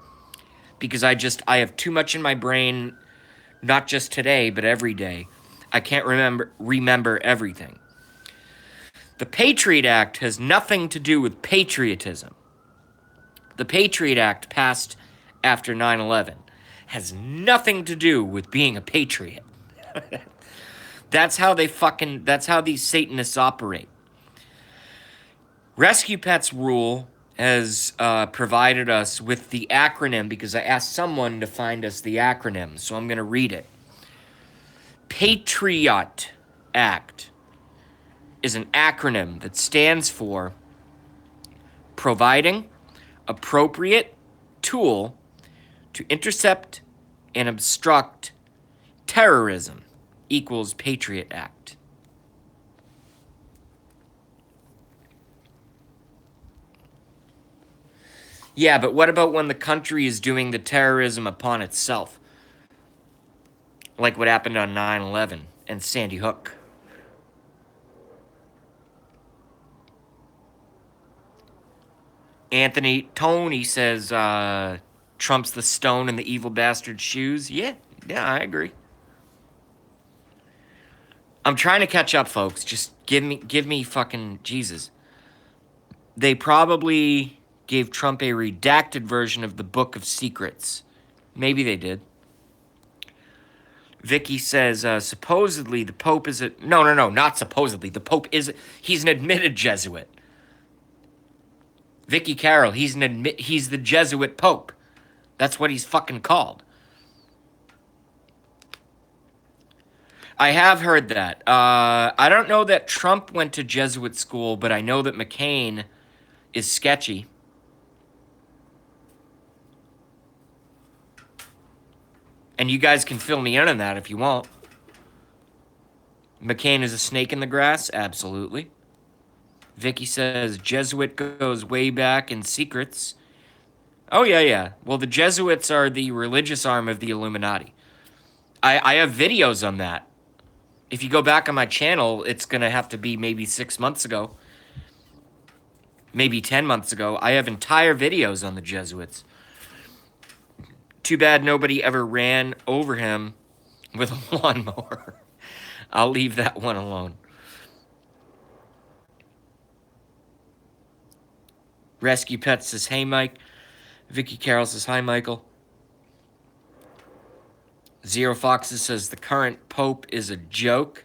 Because I have too much in my brain, not just today, but every day. I can't remember everything. The Patriot Act has nothing to do with patriotism. The Patriot Act passed after 9/11 has nothing to do with being a patriot. That's how these Satanists operate. Rescue Pets Rule has provided us with the acronym because I asked someone to find us the acronym, so I'm going to read it. Patriot Act is an acronym that stands for providing appropriate tool to intercept and obstruct terrorism equals Patriot Act. Yeah, but what about when the country is doing the terrorism upon itself? Like what happened on 9/11 and Sandy Hook. Tony says, Trump's the stone in the evil bastard's shoes. Yeah, I agree. I'm trying to catch up, folks. Just give me fucking Jesus. They probably gave Trump a redacted version of the Book of Secrets. Maybe they did. Vicky says, supposedly the Pope is a... No, not supposedly. The Pope is... He's an admitted Jesuit. Vicky Carroll, he's the Jesuit Pope. That's what he's fucking called. I have heard that. I don't know that Trump went to Jesuit school, but I know that McCain is sketchy. And you guys can fill me in on that if you want. McCain is a snake in the grass? Absolutely. Vicky says, Jesuit goes way back in secrets. Oh, yeah. Well, the Jesuits are the religious arm of the Illuminati. I have videos on that. If you go back on my channel, it's going to have to be maybe 6 months ago. Maybe 10 months ago. I have entire videos on the Jesuits. Too bad nobody ever ran over him with a lawnmower. I'll leave that one alone. Rescue Pet says, hey, Mike. Vicky Carroll says, hi, Michael. Zero Foxes says, the current Pope is a joke.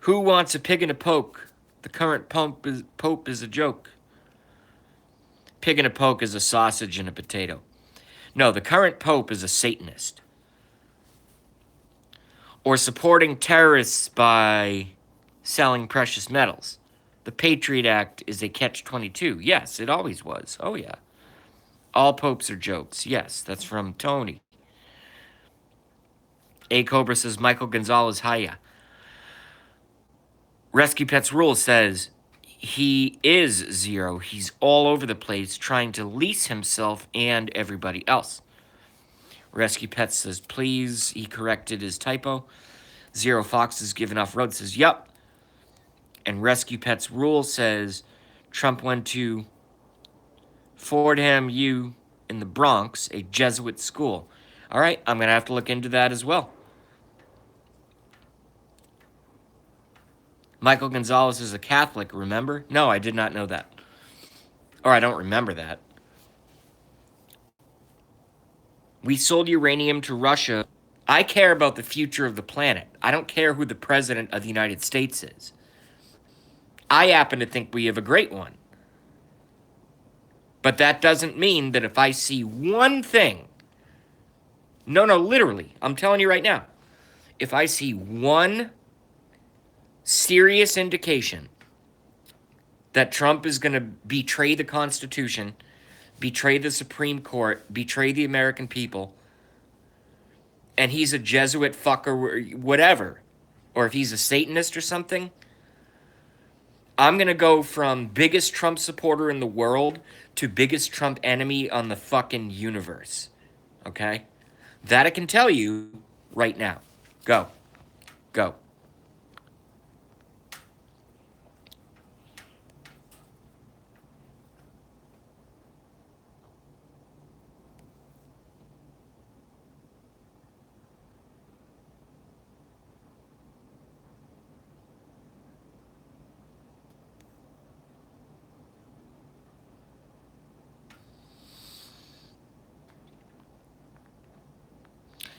Who wants a pig and a poke? The current Pope is a joke. Pig and a poke is a sausage and a potato. No, the current Pope is a Satanist. Or supporting terrorists by selling precious metals. The Patriot Act is a catch-22. Yes, it always was. Oh, yeah. All popes are jokes. Yes, that's from Tony. A Cobra says Michael Gonzalez, hiya. Rescue Pets Rule says he is Zero. He's all over the place trying to lease himself and everybody else. Rescue Pets says, please. He corrected his typo. Zero Fox is giving off road, says, yup. And Rescue Pets Rule says Trump went to Fordham U in the Bronx, a Jesuit school. All right, I'm going to have to look into that as well. Michael Gonzalez is a Catholic, remember? No, I did not know that. Or I don't remember that. We sold uranium to Russia. I care about the future of the planet. I don't care who the president of the United States is. I happen to think we have a great one. But that doesn't mean that if I see one thing, no, literally, I'm telling you right now, if I see one serious indication that Trump is going to betray the Constitution, betray the Supreme Court, betray the American people, and he's a Jesuit fucker, whatever, or if he's a Satanist or something, I'm going to go from biggest Trump supporter in the world to biggest Trump enemy on the fucking universe. Okay? That I can tell you right now. Go. Go.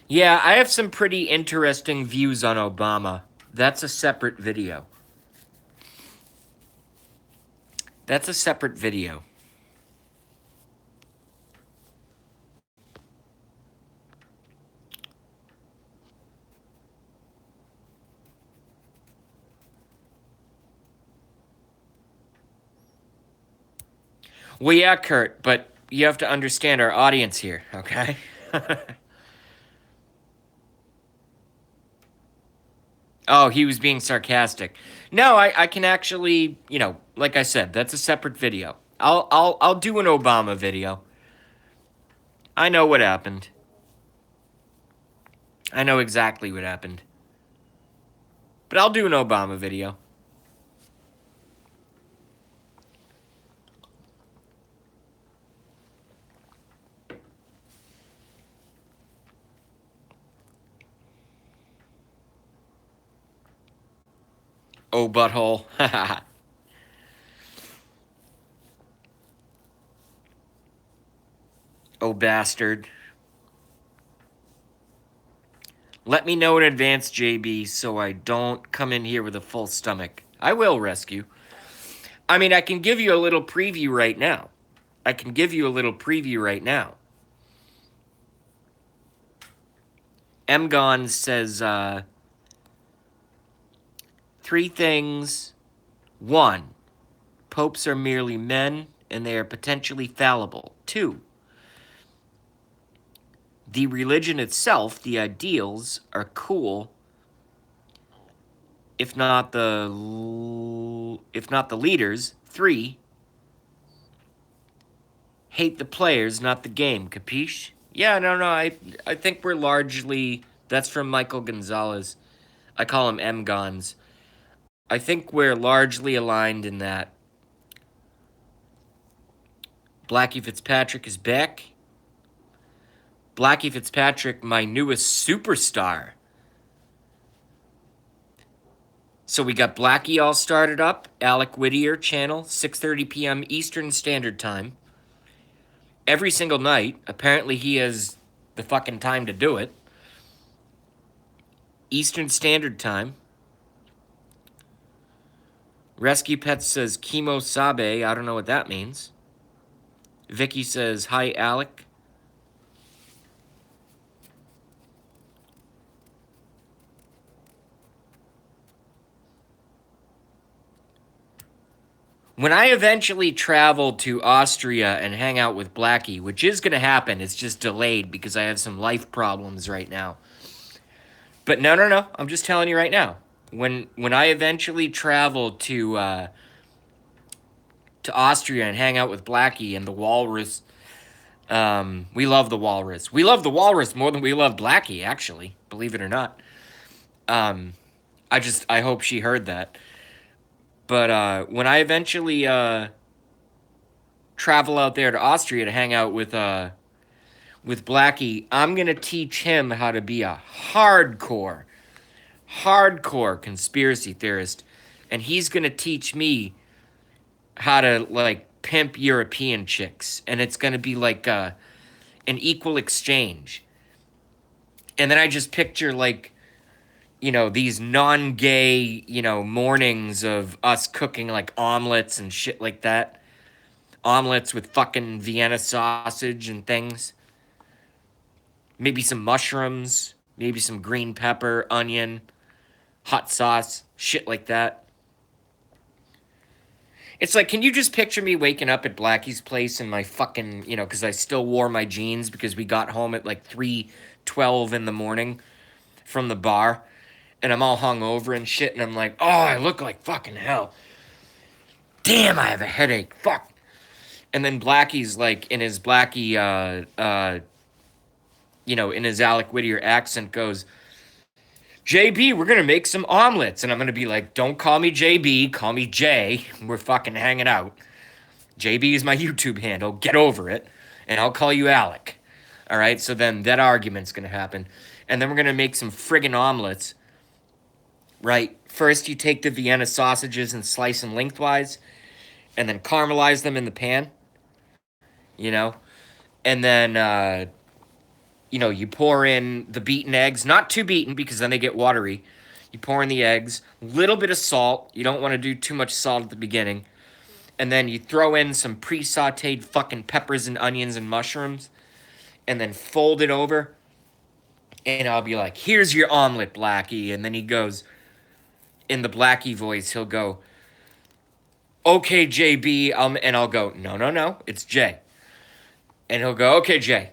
Yeah, I have some pretty interesting views on Obama. That's a separate video. That's a separate video. Well, yeah, Kurt, but you have to understand our audience here, okay? Oh, he was being sarcastic. No, I can actually, like I said, that's a separate video. I'll do an Obama video. I know what happened. I know exactly what happened. But I'll do an Obama video. Oh, butthole. Oh, bastard. Let me know in advance, JB, so I don't come in here with a full stomach. I will rescue. I mean, I can give you a little preview right now. Mgon says, 3 things. 1, popes are merely men, and they are potentially fallible. 2, the religion itself, the ideals, are cool, if not the leaders. 3, hate the players, not the game. Capiche? Yeah, no, I think we're largely... That's from Michael Gonzalez. I call him M-Gons. I think we're largely aligned in that. Blackie Fitzpatrick is back. Blackie Fitzpatrick, my newest superstar. So we got Blackie all started up. Alec Whittier channel, 6:30 p.m. Eastern Standard Time. Every single night. Apparently he has the fucking time to do it. Eastern Standard Time. Rescue Pets says Kimo Sabe. I don't know what that means. Vicky says, hi, Alec. When I eventually travel to Austria and hang out with Blackie, which is going to happen, it's just delayed because I have some life problems right now. But no, no, no. I'm just telling you right now. When I eventually travel to Austria and hang out with Blackie and the Walrus, we love the Walrus. We love the Walrus more than we love Blackie, actually. Believe it or not. Um, I hope she heard that. But when I eventually travel out there to Austria to hang out with Blackie, I'm gonna teach him how to be a hardcore conspiracy theorist, and he's gonna teach me how to like pimp European chicks, and it's gonna be like an equal exchange. And then I just picture like these non-gay mornings of us cooking like omelets and shit like that, omelets with fucking Vienna sausage and things, maybe some mushrooms, maybe some green pepper, onion, hot sauce, shit like that. It's like, can you just picture me waking up at Blackie's place in my fucking, because I still wore my jeans because we got home at like 3:12 in the morning from the bar, and I'm all hungover and shit, and I'm like, oh, I look like fucking hell. Damn, I have a headache. Fuck. And then Blackie's like, in his Blackie, in his Alec Whittier accent goes, JB, we're gonna make some omelets. And I'm gonna be like, don't call me JB, call me Jay. We're fucking hanging out. JB is my YouTube handle. Get over it. And I'll call you Alec. All right, so then that argument's gonna happen. And then we're gonna make some friggin' omelets. Right? First, you take the Vienna sausages and slice them lengthwise, and then caramelize them in the pan. You know? And then, you pour in the beaten eggs, not too beaten because then they get watery. You pour in the eggs, little bit of salt. You don't want to do too much salt at the beginning. And then you throw in some pre-sauteed fucking peppers and onions and mushrooms, and then fold it over. And I'll be like, here's your omelet, Blackie. And then he goes, in the Blackie voice, he'll go, okay, JB. And I'll go, no, no, no, it's Jay. And he'll go, okay, Jay,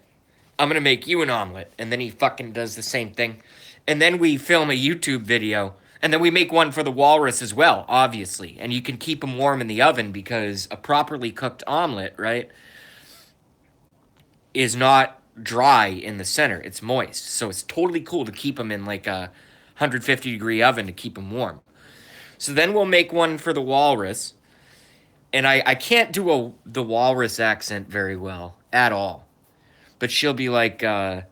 I'm gonna make you an omelet. And then he fucking does the same thing. And then we film a YouTube video. And then we make one for the Walrus as well, obviously. And you can keep them warm in the oven because a properly cooked omelet, right, is not dry in the center. It's moist. So it's totally cool to keep them in like a 150-degree oven to keep them warm. So then we'll make one for the Walrus. And I can't do the Walrus accent very well at all. But she'll be like, can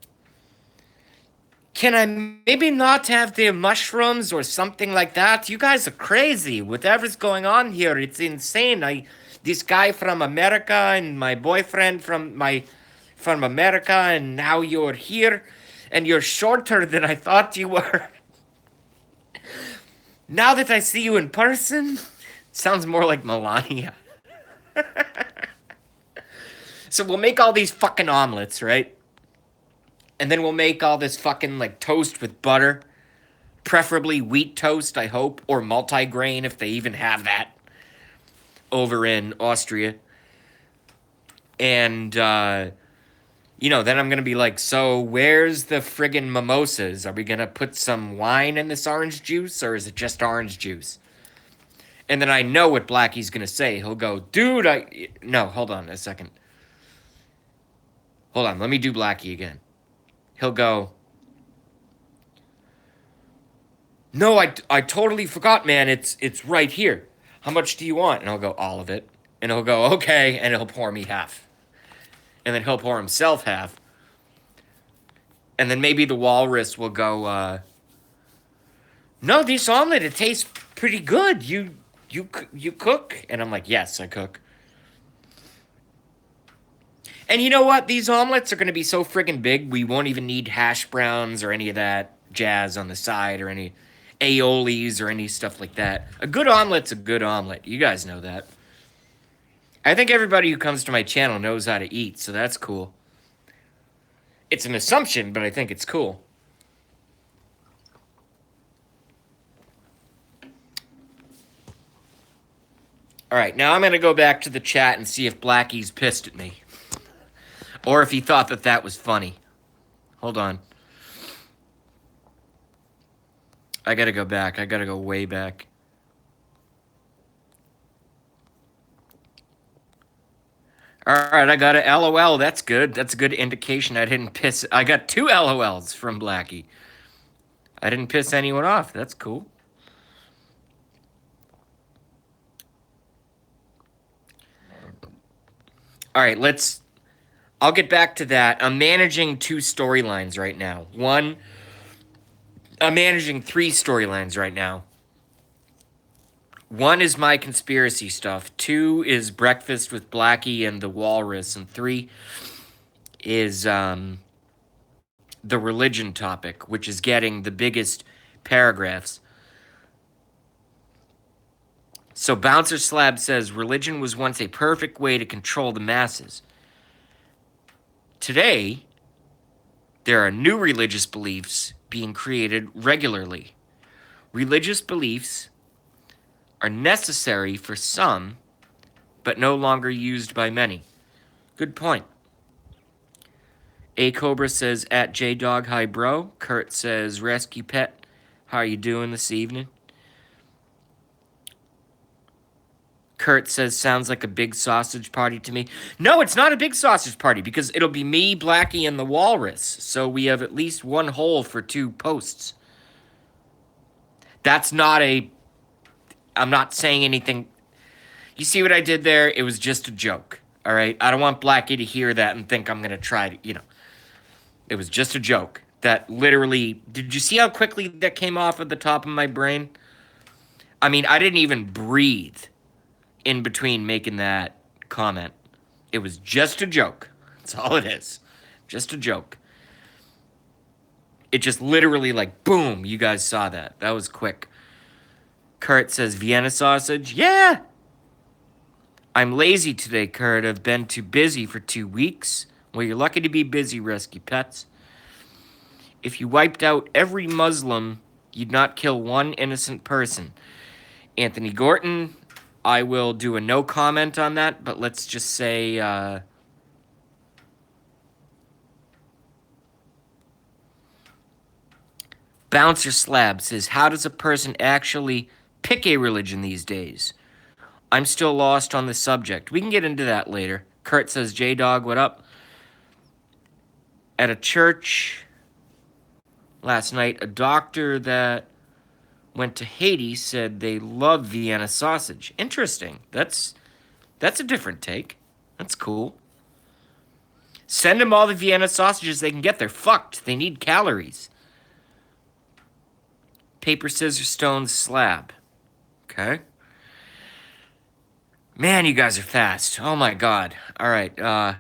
I maybe not have the mushrooms or something like that? You guys are crazy. Whatever's going on here, it's insane. This guy from America and my boyfriend from America, and now you're here, and you're shorter than I thought you were. Now that I see you in person, sounds more like Melania. So we'll make all these fucking omelets, right? And then we'll make all this fucking like toast with butter. Preferably wheat toast, I hope, or multigrain if they even have that over in Austria. And, then I'm going to be like, so where's the friggin' mimosas? Are we going to put some wine in this orange juice, or is it just orange juice? And then I know what Blackie's going to say. He'll go, dude, no, hold on a second. Hold on, let me do Blackie again. He'll go, no, I totally forgot, man. It's right here. How much do you want? And I'll go, all of it. And he'll go, okay. And he'll pour me half. And then he'll pour himself half. And then maybe the Walrus will go, no, this omelet, it tastes pretty good. You cook? And I'm like, yes, I cook. And you know what? These omelets are going to be so friggin' big, we won't even need hash browns or any of that jazz on the side or any aiolis or any stuff like that. A good omelet's a good omelet. You guys know that. I think everybody who comes to my channel knows how to eat, so that's cool. It's an assumption, but I think it's cool. All right, now I'm going to go back to the chat and see if Blackie's pissed at me. Or if he thought that that was funny. Hold on. I got to go back. I got to go way back. All right, I got a LOL. That's good. That's a good indication I didn't piss. I got 2 LOLs from Blackie. I didn't piss anyone off. That's cool. All right, I'll get back to that. I'm managing 2 storylines right now. I'm managing 3 storylines right now. 1 is my conspiracy stuff. 2 is breakfast with Blackie and the Walrus. And 3 is the religion topic, which is getting the biggest paragraphs. So Bouncer Slab says, religion was once a perfect way to control the masses. Today, there are new religious beliefs being created regularly. Religious beliefs are necessary for some, but no longer used by many. Good point. A Cobra says, at JDog, hi bro. Kurt says, rescue pet, how are you doing this evening? Kurt says, sounds like a big sausage party to me. No, it's not a big sausage party because it'll be me, Blackie, and the Walrus. So we have at least 1 hole for 2 posts. That's not I'm not saying anything. You see what I did there? It was just a joke, all right? I don't want Blackie to hear that and think I'm going to try to, It was just a joke. That literally, did you see how quickly that came off at the top of my brain? I mean, I didn't even breathe in between making that comment. It was just a joke. That's all it is. Just a joke. It just literally like, boom, you guys saw that. That was quick. Kurt says, Vienna sausage? Yeah! I'm lazy today, Kurt. I've been too busy for 2 weeks. Well, you're lucky to be busy, rescue pets. If you wiped out every Muslim, you'd not kill 1 innocent person. Anthony Gorton, I will do a no comment on that, but let's just say, Bouncer Slab says, how does a person actually pick a religion these days? I'm still lost on the subject. We can get into that later. Kurt says, J-Dog, what up? At a church last night, a doctor that went to Haiti said they love Vienna sausage. Interesting. That's a different take. That's cool. Send them all the Vienna sausages they can get. They're fucked. They need calories. Paper, scissors, stone, slab. Okay. Man, you guys are fast. Oh my god. All right.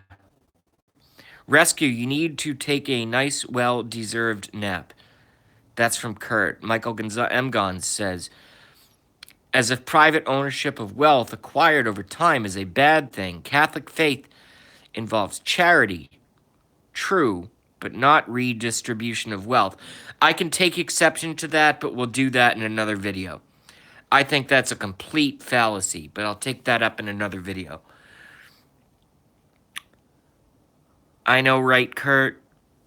Rescue, you need to take a nice, well-deserved nap. That's from Kurt. Michael Mgon says, as if private ownership of wealth acquired over time is a bad thing. Catholic faith involves charity. True, but not redistribution of wealth. I can take exception to that, but we'll do that in another video. I think that's a complete fallacy, but I'll take that up in another video. I know, right, Kurt?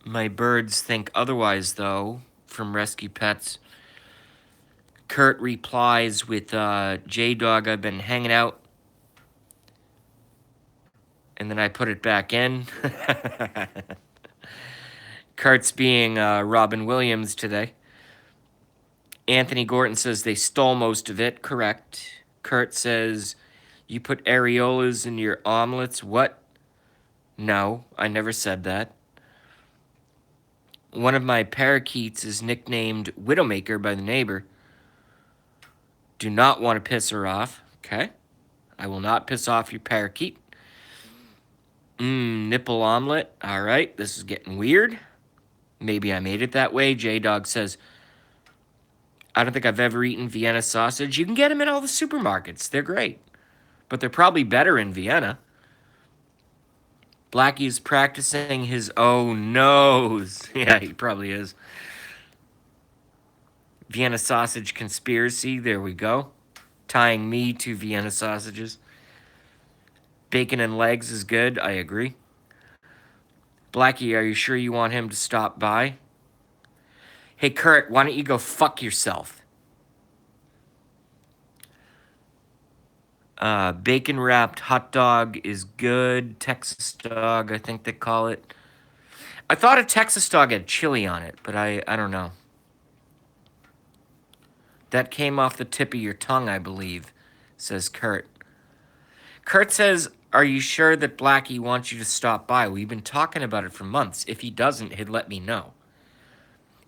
My birds think otherwise, though, from Rescue Pets. Kurt replies with, J-Dog, I've been hanging out. And then I put it back in. Kurt's being Robin Williams today. Anthony Gorton says they stole most of it. Correct. Kurt says, you put areolas in your omelets. What? No, I never said that. One of my parakeets is nicknamed Widowmaker by the neighbor. Do not want to piss her off. Okay. I will not piss off your parakeet. Nipple omelet. All right, this is getting weird. Maybe I made it that way. J-Dog says, I don't think I've ever eaten Vienna sausage. You can get them in all the supermarkets. They're great. But they're probably better in Vienna. Blackie is practicing his oh no's. Yeah, he probably is. Vienna sausage conspiracy. There we go. tying me to Vienna sausages. Bacon and legs is good, I agree. Blackie, are you sure you want him to stop by? Hey, Kurt, why don't you go fuck yourself? Bacon wrapped hot dog is good. Texas dog, I think they call it. I thought a Texas dog had chili on it, but I don't know. That came off the tip of your tongue, I believe, says Kurt. Kurt says, are you sure that Blackie wants you to stop by? We've been talking about it for months. If he doesn't, he'd let me know.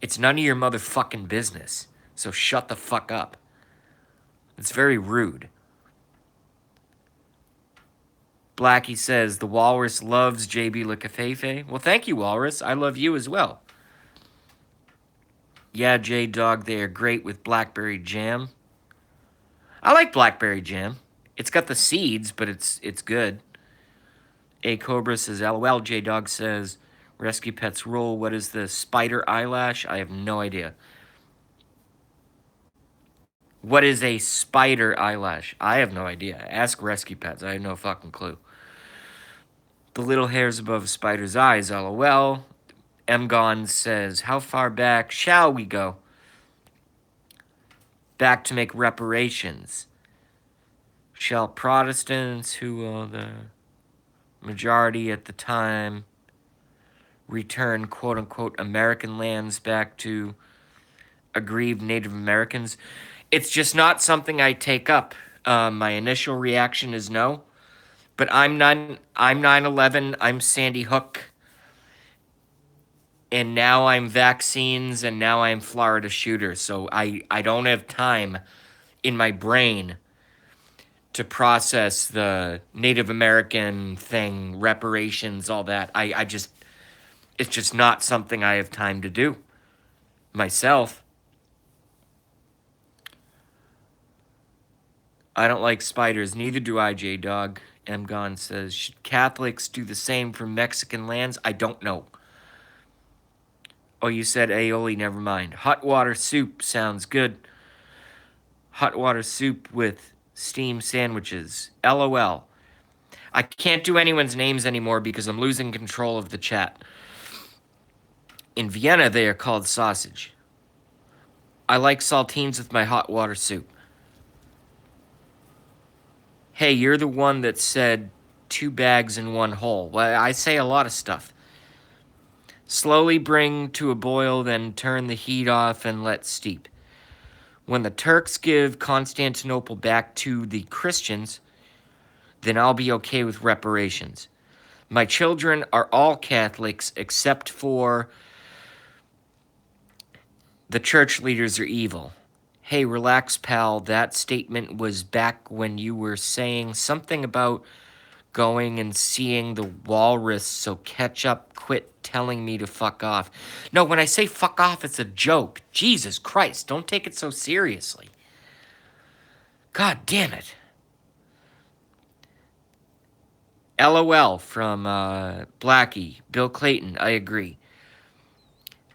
It's none of your motherfucking business, so shut the fuck up. It's very rude. Blackie says, the Walrus loves JB Le Cafefe. Well, thank you, Walrus. I love you as well. Yeah, J-Dog, they are great with blackberry jam. I like blackberry jam. It's got the seeds, but it's good. A Cobra says, LOL. J-Dog says, Rescue Pets Roll. What is the spider eyelash? I have no idea. What is a spider eyelash? I have no idea. Ask Rescue Pets. I have no fucking clue. The little hairs above a spider's eyes, LOL. Mgon says, how far back shall we go? Back to make reparations. Shall Protestants, who were the majority at the time, return quote-unquote American lands back to aggrieved Native Americans? It's just not something I take up. My initial reaction is no. But I'm 9/11, I'm Sandy Hook, and now I'm vaccines, and now I'm Florida shooter. So I don't have time in my brain to process the Native American thing, reparations, all that. It's just not something I have time to do myself. I don't like spiders. Neither do I, J-Dog. Mgon says, should Catholics do the same for Mexican lands? I don't know. Oh, you said aioli, never mind. Hot water soup sounds good. Hot water soup with steamed sandwiches. LOL. I can't do anyone's names anymore because I'm losing control of the chat. In Vienna, they are called sausage. I like saltines with my hot water soup. Hey, you're the one that said 2 bags in 1 hole. Well, I say a lot of stuff. Slowly bring to a boil, then turn the heat off and let steep. When the Turks give Constantinople back to the Christians, then I'll be okay with reparations. My children are all Catholics except for the church leaders are evil. Hey, relax, pal. That statement was back when you were saying something about going and seeing the walrus, so catch up, quit telling me to fuck off. No, when I say fuck off, it's a joke. Jesus Christ, don't take it so seriously. God damn it. LOL from Blackie. Bill Clayton, I agree.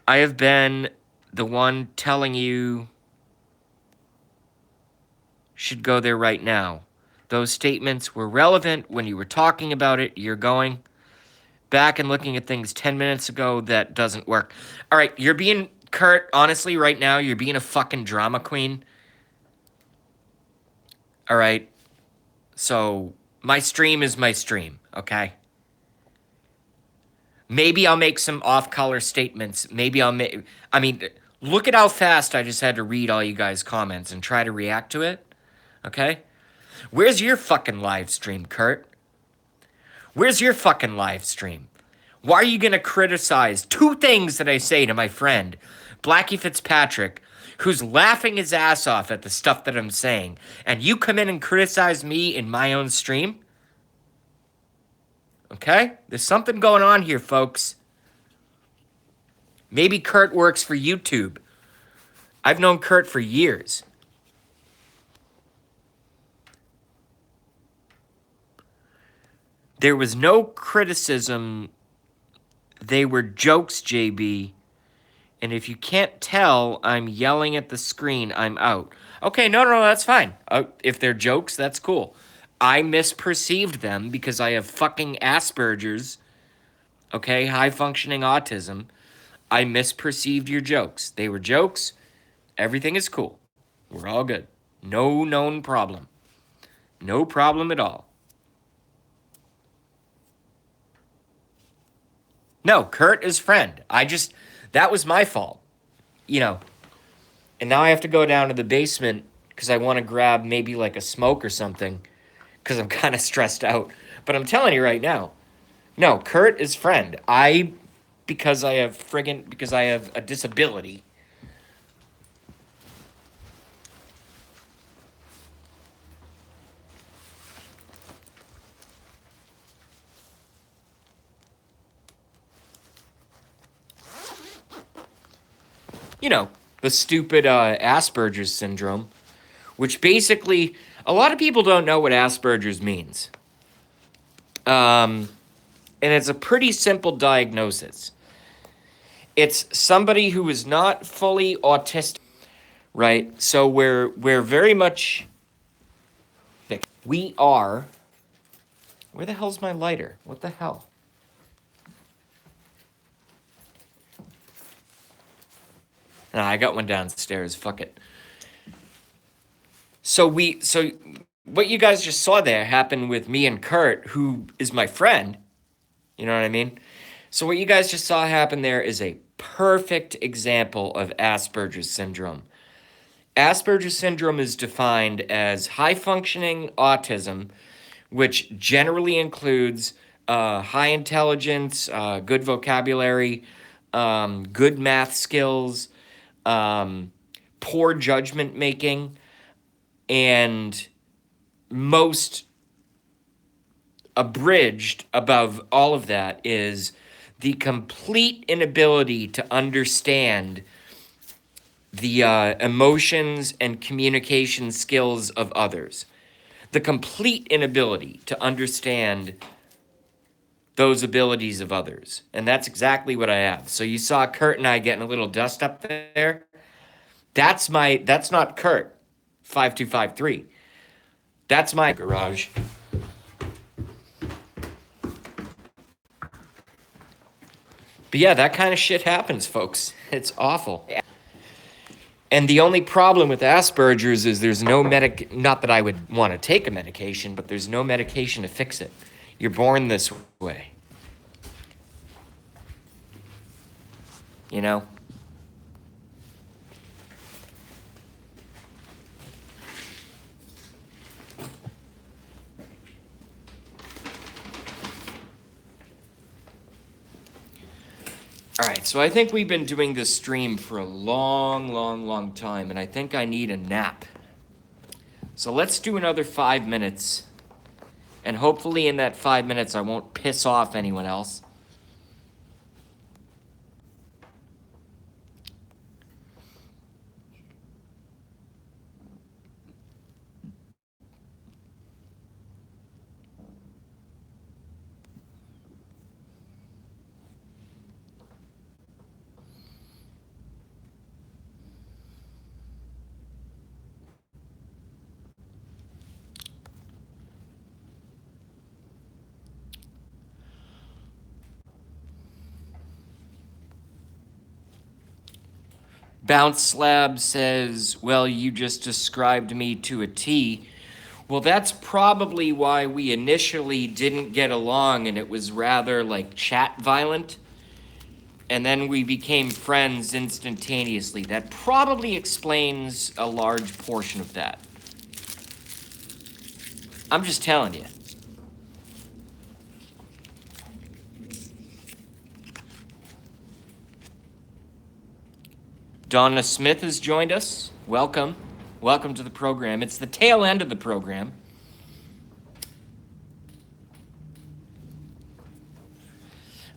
I have been the one telling you should go there right now. Those statements were relevant when you were talking about it. You're going back and looking at things 10 minutes ago. That doesn't work. All right, you're being, Kurt, honestly, right now, you're being a fucking drama queen. All right? So, my stream is my stream, okay? Maybe I'll make some off-color statements. Maybe I'll make... I mean, look at how fast I just had to read all you guys' comments and try to react to it. Okay? Where's your fucking live stream, Kurt? Where's your fucking live stream? Why are you going to criticize 2 things that I say to my friend, Blackie Fitzpatrick, who's laughing his ass off at the stuff that I'm saying, and you come in and criticize me in my own stream? Okay? There's something going on here, folks. Maybe Kurt works for YouTube. I've known Kurt for years. There was no criticism. They were jokes, JB. And if you can't tell, I'm yelling at the screen, I'm out. Okay, no, that's fine. If they're jokes, that's cool. I misperceived them because I have fucking Asperger's, okay, high functioning autism. I misperceived your jokes. They were jokes. Everything is cool. We're all good. No known problem. No problem at all. No, Kurt is friend. That was my fault. You know, and now I have to go down to the basement because I want to grab maybe like a smoke or something because I'm kind of stressed out. But I'm telling you right now, no, Kurt is friend. Because I have a disability. You know, the stupid Asperger's syndrome, which basically, a lot of people don't know what Asperger's means. And it's a pretty simple diagnosis. It's somebody who is not fully autistic, right? So we're very much, we are, where the hell's my lighter? What the hell? Nah, I got one downstairs. Fuck it. So what you guys just saw there happened with me and Kurt, who is my friend. You know what I mean? So what you guys just saw happen there is a perfect example of Asperger's syndrome. Asperger's syndrome is defined as high functioning autism, which generally includes high intelligence, good vocabulary, good math skills, poor judgment making, and most abridged above all of that is the complete inability to understand the emotions and communication skills of others. The complete inability to understand those abilities of others. And that's exactly what I have. So you saw Kurt and I getting a little dust up there. That's not Kurt, 5253. That's my garage. But yeah, that kind of shit happens, folks. It's awful. And the only problem with Asperger's is there's no not that I would want to take a medication, but there's no medication to fix it. You're born this way. You know? All right, so I think we've been doing this stream for a long time, and I think I need a nap. So let's do another 5 minutes, and hopefully in that 5 minutes I won't piss off anyone else. Bounce Slab says, well, you just described me to a T. Well, that's probably why we initially didn't get along and it was rather like chat violent. And then we became friends instantaneously. That probably explains a large portion of that. I'm just telling you. Donna Smith has joined us. Welcome. Welcome to the program. It's the tail end of the program.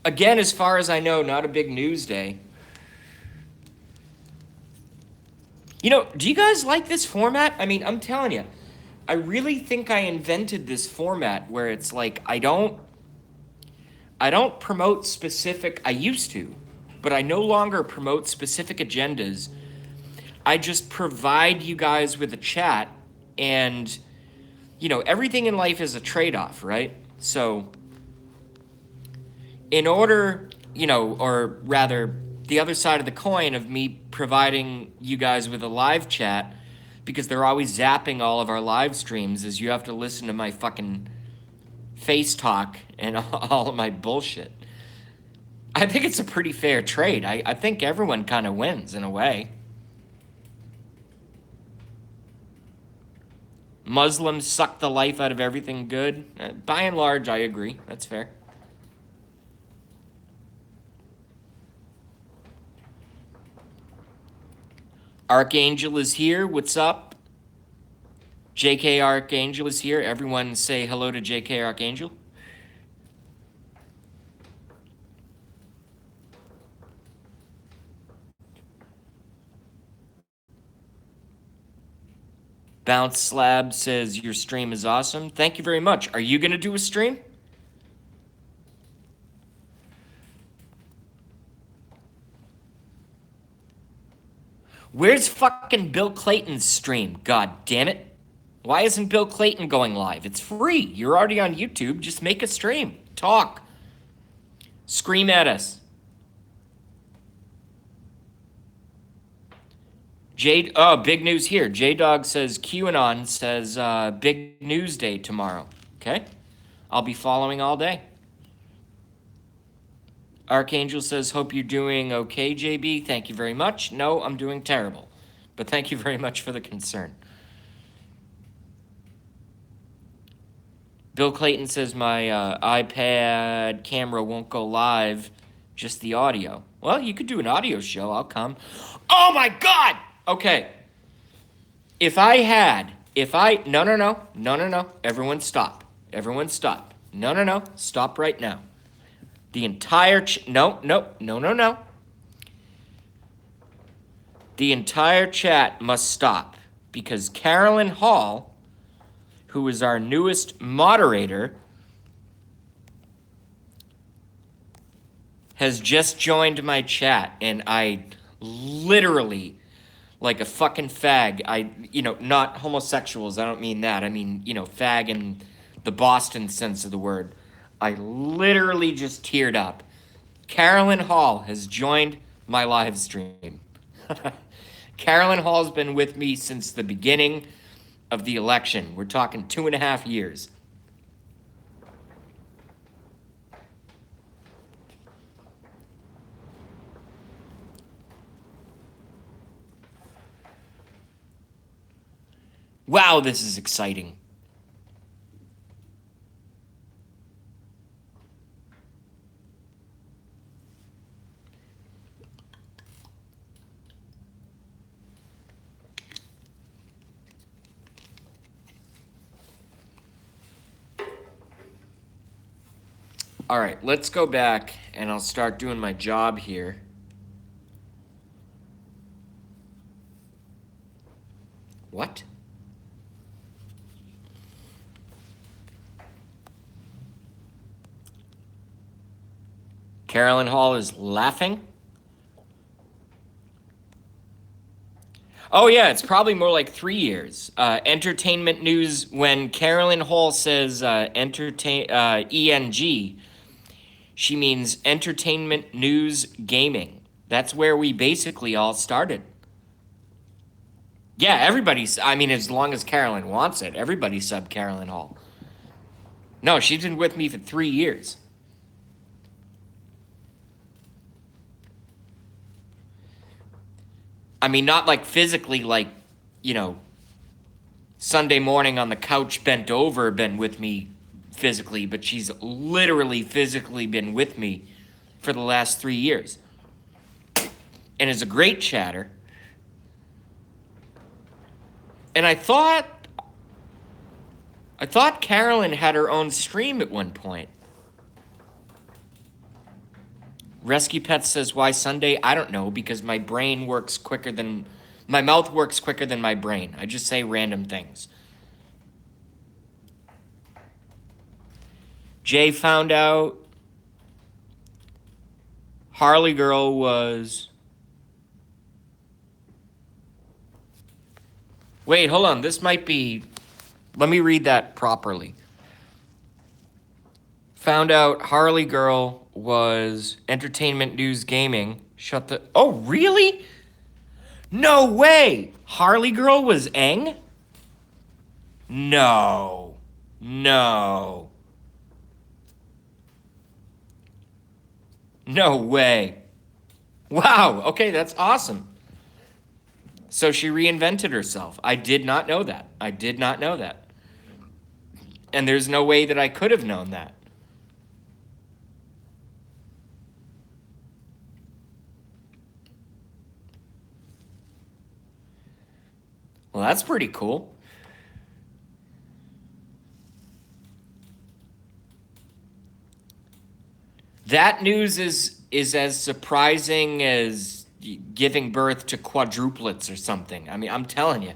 Again, as far as I know, not a big news day. You know, do you guys like this format? I mean, I'm telling you, I really think I invented this format where it's like I don't promote specific, I used to. but I no longer promote specific agendas. I just provide you guys with a chat, and, everything in life is a trade-off, right? So in order, or rather, the other side of the coin of me providing you guys with a live chat, because they're always zapping all of our live streams, is you have to listen to my fucking face talk and all of my bullshit. I think it's a pretty fair trade. I think everyone kind of wins in a way. Muslims suck the life out of everything good. By and large, I agree. That's fair. Archangel is here. What's up? JK Archangel is here. Everyone say hello to JK Archangel. Bounce Slab says your stream is awesome. Thank you very much. Are you going to do a stream? Where's fucking Bill Clayton's stream? God damn it. Why isn't Bill Clayton going live? It's free. You're already on YouTube. Just make a stream. Talk. Scream at us. Big news here. J-Dog says QAnon says big news day tomorrow. Okay? I'll be following all day. Archangel says, hope you're doing okay, JB. Thank you very much. No, I'm doing terrible. But thank you very much for the concern. Bill Clayton says my iPad camera won't go live, just the audio. Well, you could do an audio show. I'll come. Oh my God! Okay. No. Everyone stop. No. Stop right now. The entire, no. The entire chat must stop because Carolyn Hall, who is our newest moderator, has just joined my chat, and I literally, like a fucking fag, not homosexuals, I don't mean that, I mean, fag in the Boston sense of the word. I literally just teared up. Carolyn Hall has joined my live stream. Carolyn Hall's been with me since the beginning of the election. We're talking 2.5 years. Wow, this is exciting. All right, let's go back and I'll start doing my job here. What? Carolyn Hall is laughing? Oh, yeah, it's probably more like 3 years. Entertainment news, when Carolyn Hall says ENG, she means entertainment news gaming. That's where we basically all started. Yeah, as long as Carolyn wants it, everybody sub Carolyn Hall. No, she's been with me for 3 years. I mean, not like physically, like, Sunday morning on the couch bent over, been with me physically, but she's literally physically been with me for the last 3 years. And is a great chatter. And I thought Carolyn had her own stream at one point. Rescue Pet says, why Sunday? I don't know, because my mouth works quicker than my brain. I just say random things. Jay found out Harley Girl was... Wait, hold on. This might be... Let me read that properly. Found out Harley Girl was Entertainment News Gaming. Shut the... Oh, really? No way! Harley Girl was Aang? No. No. No way. Wow, okay, that's awesome. So she reinvented herself. I did not know that. I did not know that. And there's no way that I could have known that. Well, that's pretty cool. That news is as surprising as giving birth to quadruplets or something. I mean, I'm telling you.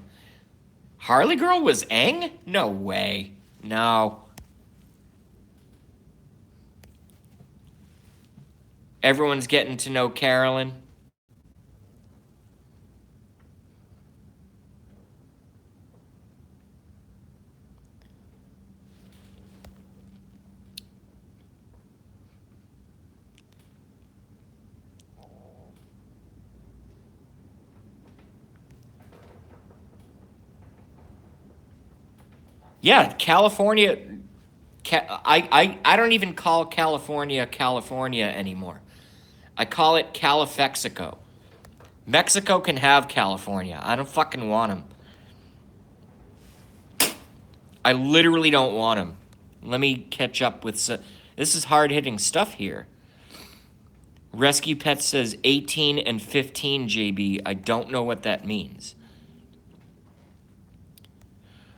Harley Girl was Aang? No way. No. Everyone's getting to know Carolyn. Yeah, California. I don't even call California California anymore. I call it Califexico. Mexico can have California. I don't fucking want them. I literally don't want them. Let me catch up with... This is hard-hitting stuff here. Rescue Pet says 18 and 15, JB. I don't know what that means.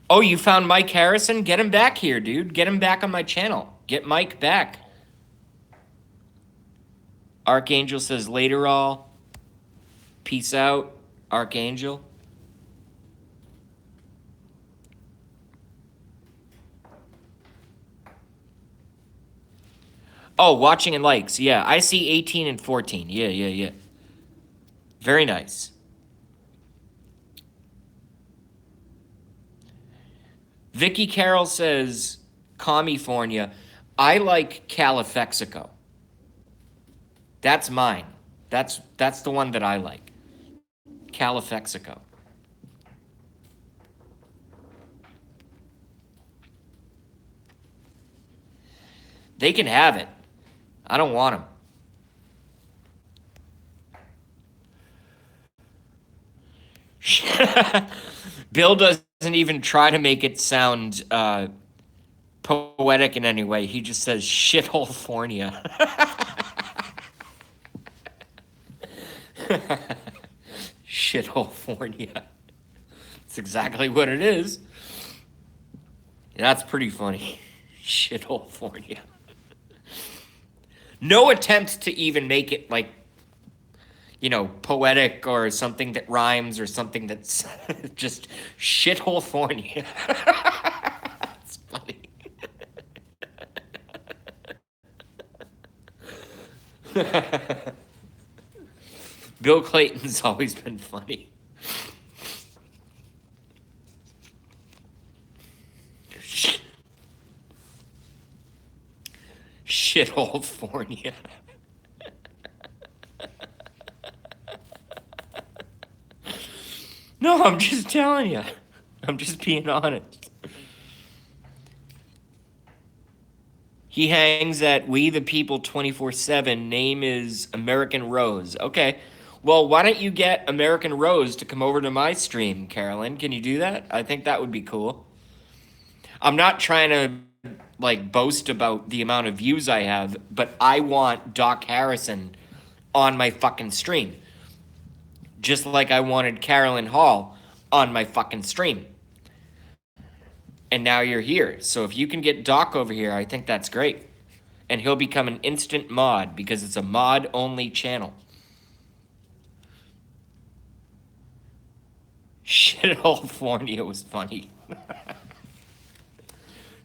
Oh, you found Mike Harrison? Get him back here, dude. Get him back on my channel. Get Mike back. Archangel says later all. Peace out, Archangel. Oh, watching and likes. Yeah, I see 18 and 14. Yeah. Very nice. Vicky Carroll says, California. I like Califexico. That's mine. That's the one that I like. Califexico. They can have it. I don't want them. Bill doesn't even try to make it sound poetic in any way. He just says shithole-fornia. Shithole-fornia. That's exactly what it is. That's pretty funny. Shithole-fornia. No attempt to even make it like, you know, poetic or something that rhymes or something that's just shithole-fornia. It's funny. Bill Clayton's always been funny. Shithole-fornia. No, I'm just telling you. I'm just being honest. He hangs at We the People 24/7. Name is American Rose. Okay. Well, why don't you get American Rose to come over to my stream, Carolyn? Can you do that? I think that would be cool. I'm not trying to like boast about the amount of views I have, but I want Doc Harrison on my fucking stream. Just like I wanted Carolyn Hall on my fucking stream. And now you're here. So if you can get Doc over here, I think that's great. And he'll become an instant mod because it's a mod-only channel. Shithole-fornia was funny.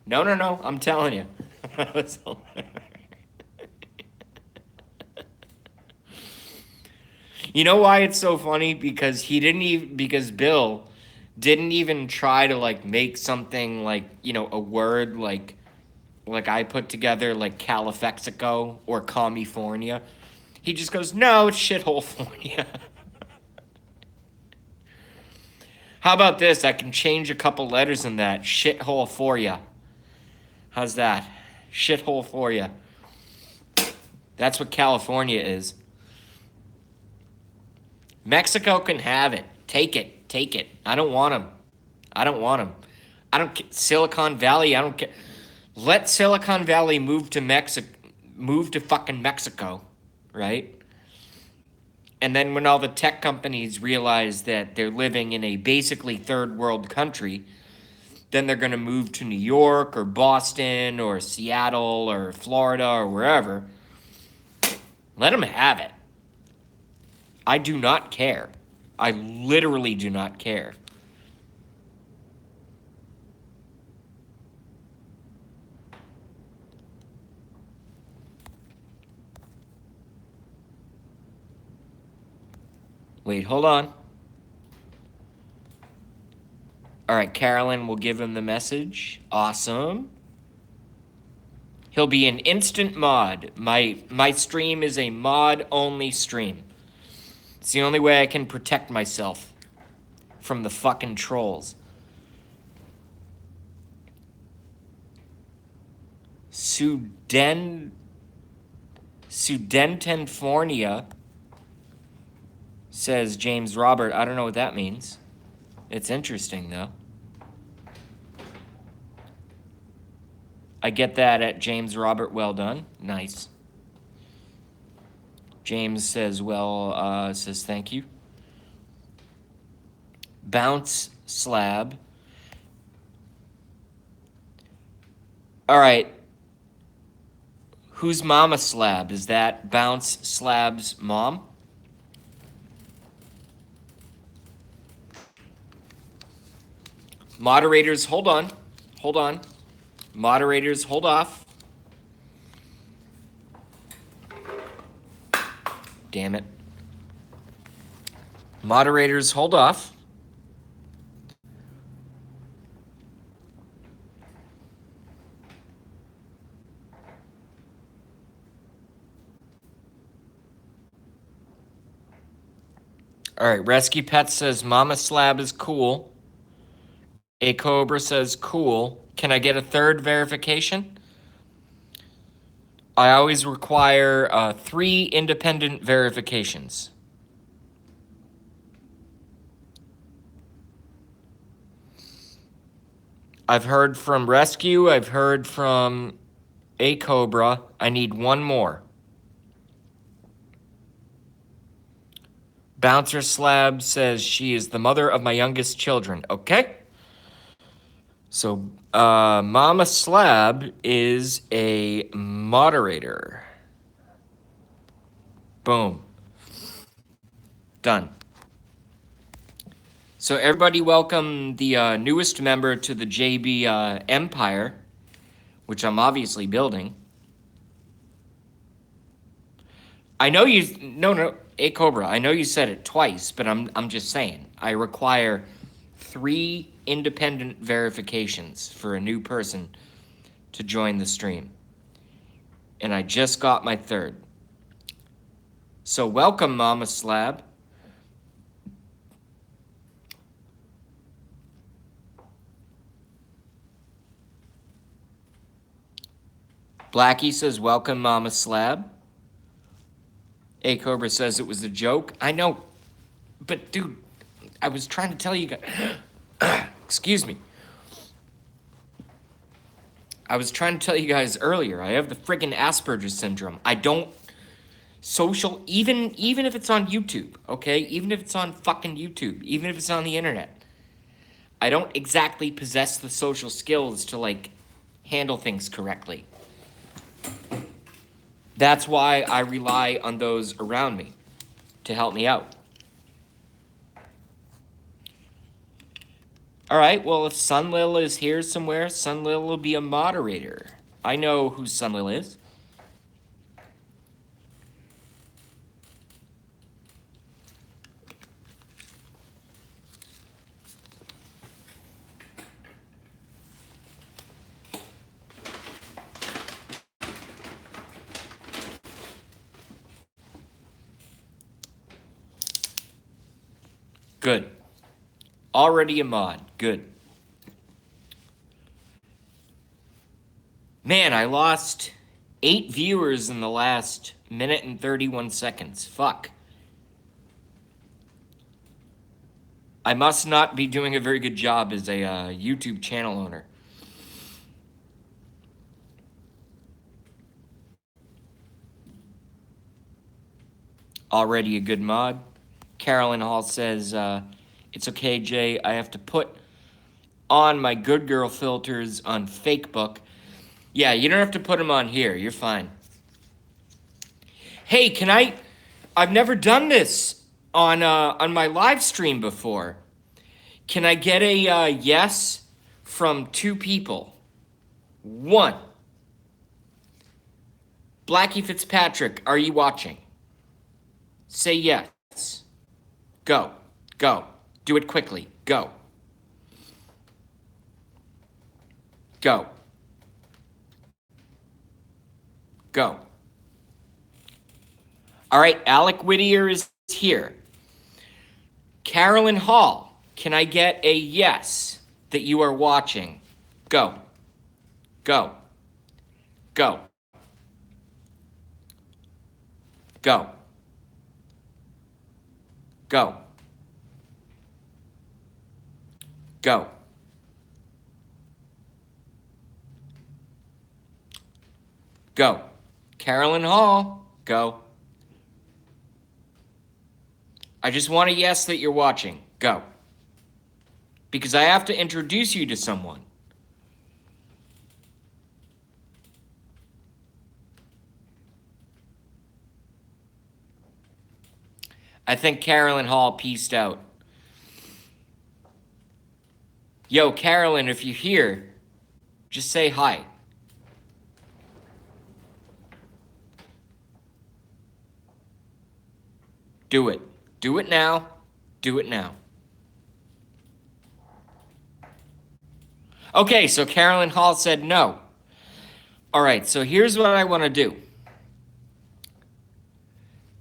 No, I'm telling you. You know why it's so funny? Because because Bill didn't even try to like make something like, a word like I put together like Califexico or California. He just goes, "No, it's shithole-fornia." How about this? I can change a couple letters in that. Shithole for ya. How's that? Shithole for ya. That's what California is. Mexico can have it. Take it. Take it. I don't want them. I don't want them. I don't. Silicon Valley. I don't care. Let Silicon Valley move to Mexico. Move to fucking Mexico, right? And then when all the tech companies realize that they're living in a basically third world country, then they're going to move to New York or Boston or Seattle or Florida or wherever. Let them have it. I do not care. I literally do not care. Wait, hold on. All right, Carolyn will give him the message. Awesome. He'll be an instant mod. My stream is a mod-only stream. It's the only way I can protect myself from the fucking trolls. Sudentenfornia, says James Robert. I don't know what that means. It's interesting, though. I get that at James Robert. Well done. Nice. James says, says thank you. Bounce Slab. All right. Who's Mama Slab? Is that Bounce Slab's mom? Moderators, hold on. Hold on. Moderators, hold off. Damn it. Moderators, hold off. All right, Rescue Pet says Mama Slab is cool. A Cobra says cool. Can I get a third verification? I always require 3 independent verifications. I've heard from Rescue. I've heard from A Cobra. I need 1 more. Bouncer Slab says she is the mother of my youngest children. Okay. So, Mama Slab is a moderator. Boom. Done. So everybody welcome the newest member to the JB Empire, which I'm obviously building. I know you, no, A Cobra, I know you said it twice, but I'm just saying, I require 3 independent verifications for a new person to join the stream. And I just got my 3rd. So welcome, Mama Slab. Blackie says, welcome, Mama Slab. A Cobra says it was a joke. I know, but dude, I was trying to tell you guys, excuse me. I was trying to tell you guys earlier, I have the friggin' Asperger's syndrome. I don't social, even if it's on YouTube, okay? Even if it's on fucking YouTube, even if it's on the internet. I don't exactly possess the social skills to like handle things correctly. That's why I rely on those around me to help me out. All right, well, if Sunlil is here somewhere, Sunlil will be a moderator. I know who Sunlil is. Good. Already a mod. Good. Man, I lost 8 viewers in the last minute and 31 seconds. Fuck. I must not be doing a very good job as a YouTube channel owner. Already a good mod. Carolyn Hall says, it's okay, Jay. I have to put on my good girl filters on Facebook. Yeah, you don't have to put them on here. You're fine. Hey, I've never done this on my live stream before. Can I get a yes from 2 people? 1. Blackie Fitzpatrick, are you watching? Say yes. Go. Go. Do it quickly. Go. Go. Go. All right, Alec Whittier is here. Carolyn Hall, can I get a yes that you are watching? Go. Go. Go. Go. Go. Go. Go. Carolyn Hall, go. I just want a yes that you're watching. Go. Because I have to introduce you to someone. I think Carolyn Hall peaced out. Yo, Carolyn, if you're here, just say hi. Do it. Do it now. Do it now. Okay, so Carolyn Hall said no. All right, so here's what I want to do.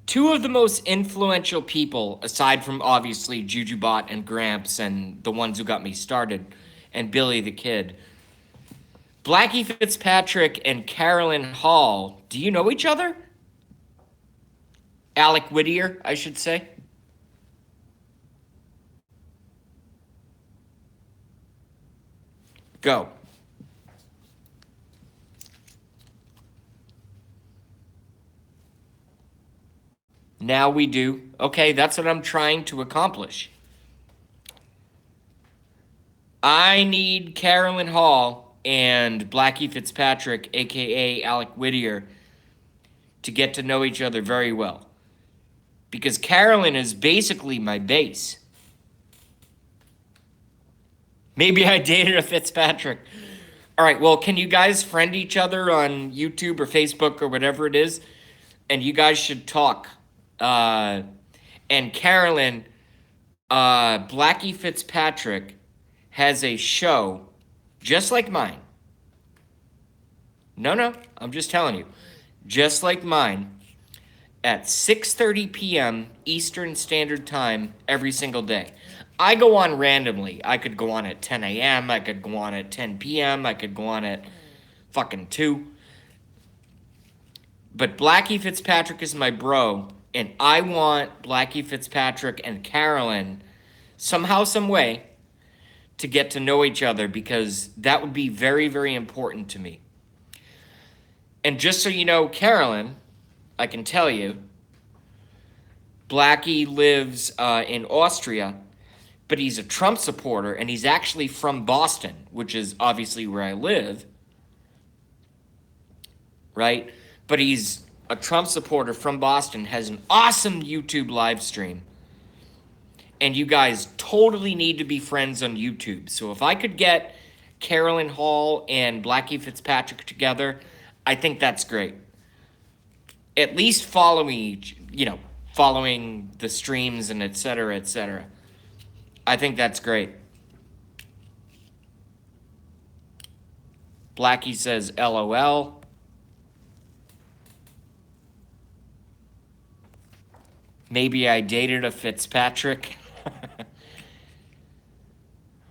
2 of the most influential people, aside from obviously JujuBot and Gramps and the ones who got me started, and Billy the Kid, Blackie Fitzpatrick and Carolyn Hall, do you know each other? Alec Whittier, I should say. Go. Now we do. Okay, that's what I'm trying to accomplish. I need Carolyn Hall and Blackie Fitzpatrick, aka Alec Whittier, to get to know each other very well. Because Carolyn is basically my base. Maybe I dated a Fitzpatrick. All right, well, can you guys friend each other on YouTube or Facebook or whatever it is? And you guys should talk. And Carolyn, Blackie Fitzpatrick has a show just like mine. No, I'm just telling you. Just like mine at 6:30 p.m. Eastern Standard Time every single day. I go on randomly. I could go on at 10 a.m. I could go on at 10 p.m. I could go on at fucking 2. But Blackie Fitzpatrick is my bro, and I want Blackie Fitzpatrick and Carolyn somehow, some way to get to know each other, because that would be very, very important to me. And just so you know, Carolyn, I can tell you, Blackie lives in Austria, but he's a Trump supporter, and he's actually from Boston, which is obviously where I live, right? But he's a Trump supporter from Boston, has an awesome YouTube live stream, and you guys totally need to be friends on YouTube. So if I could get Carolyn Hall and Blackie Fitzpatrick together, I think that's great. At least following the streams and et cetera, et cetera. I think that's great. Blackie says LOL. Maybe I dated a Fitzpatrick.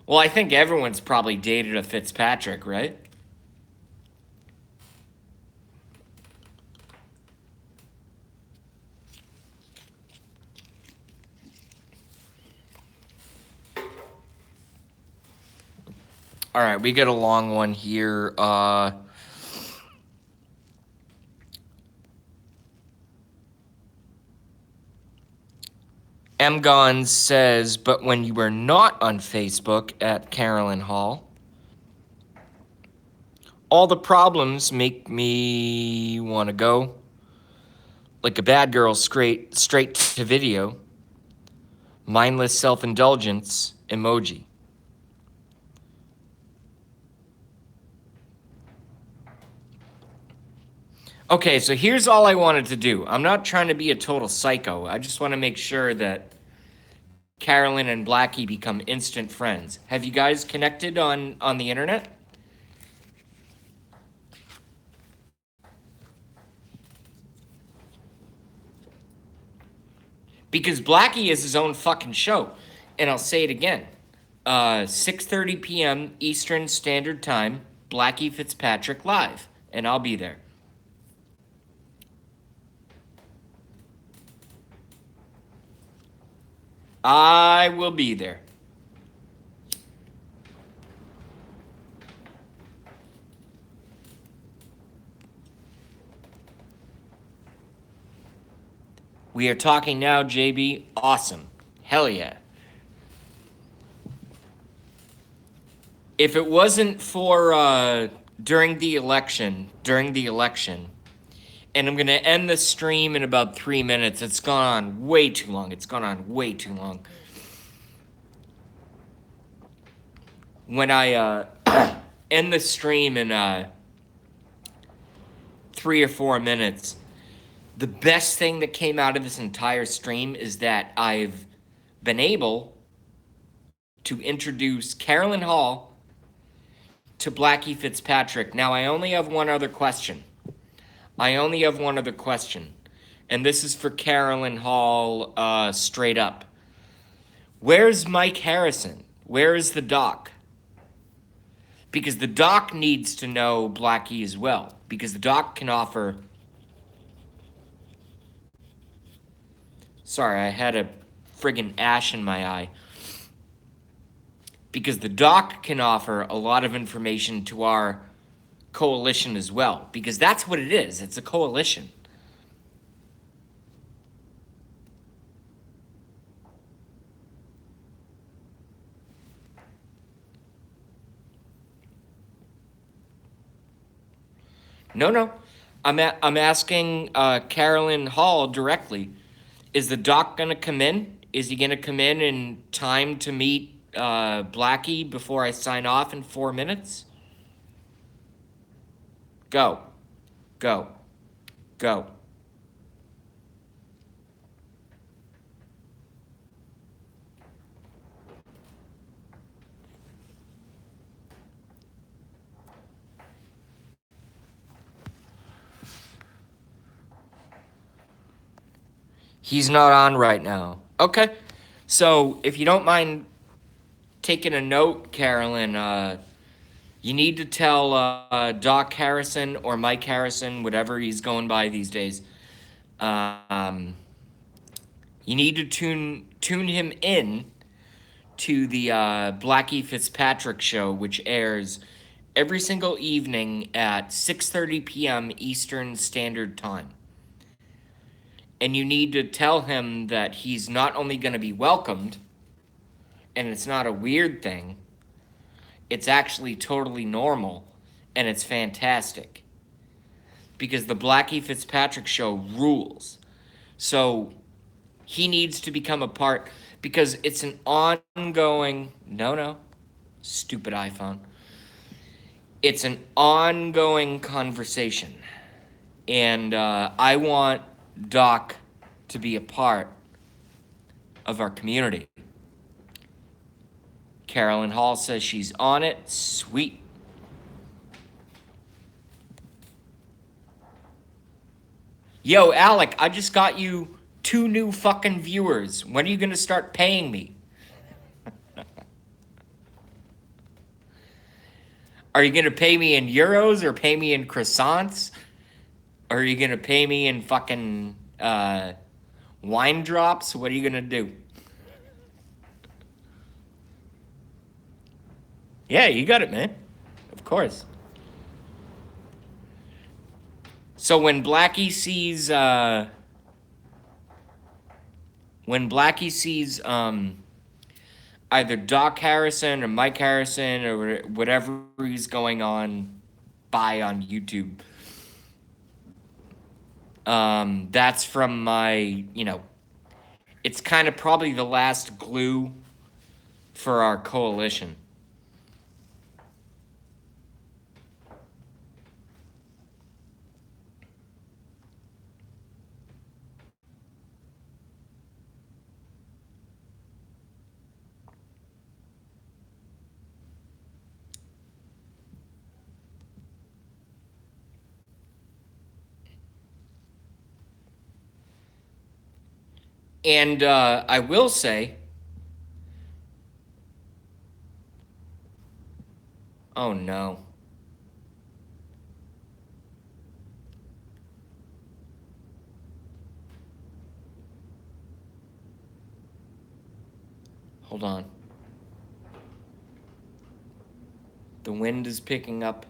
Well, I think everyone's probably dated a Fitzpatrick, right? All right, we get a long one here. Mgon says, but when you were not on Facebook at Carolyn Hall, all the problems make me want to go. Like a bad girl straight to video. Mindless self-indulgence emoji. Okay, so here's all I wanted to do. I'm not trying to be a total psycho. I just want to make sure that Carolyn and Blackie become instant friends. Have you guys connected on the internet? Because Blackie is his own fucking show. And I'll say it again. 6:30 p.m. Eastern Standard Time, Blackie Fitzpatrick live. And I'll be there. I will be there. We are talking now, JB. Awesome. Hell yeah. If it wasn't for during the election, and I'm going to end the stream in about 3 minutes. It's gone on way too long. When I end the stream in 3 or 4 minutes, the best thing that came out of this entire stream is that I've been able to introduce Carolyn Hall to Blackie Fitzpatrick. Now, I only have one other question. And this is for Carolyn Hall straight up. Where's Mike Harrison? Where is the doc? Because the doc needs to know Blackie as well. Because the doc can offer... Sorry, I had a friggin' ash in my eye. Because the doc can offer a lot of information to our coalition as well. Because that's what it is. It's a coalition. No. I'm asking Carolyn Hall directly. Is the doc gonna come in? Is he gonna come in time to meet Blackie before I sign off in 4 minutes? Go. He's not on right now. Okay. So if you don't mind taking a note, Carolyn, you need to tell Doc Harrison or Mike Harrison, whatever he's going by these days. You need to tune him in to the Blackie Fitzpatrick show, which airs every single evening at 6:30 p.m. Eastern Standard Time. And you need to tell him that he's not only going to be welcomed, and it's not a weird thing, it's actually totally normal, and it's fantastic. Because the Blackie Fitzpatrick show rules. So he needs to become a part, because it's an ongoing... No. Stupid iPhone. It's an ongoing conversation. And I want Doc to be a part of our community. Carolyn Hall says she's on it. Sweet. Yo, Alec, I just got you 2 new fucking viewers. When are you gonna start paying me? Are you gonna pay me in euros or pay me in croissants? Or are you gonna pay me in fucking wine drops? What are you gonna do? Yeah, you got it, man. Of course. So when Blackie sees either Doc Harrison or Mike Harrison or whatever he's going on by on YouTube, that's from my, it's kind of probably the last glue for our coalition. And I will say, oh no. Hold on. The wind is picking up.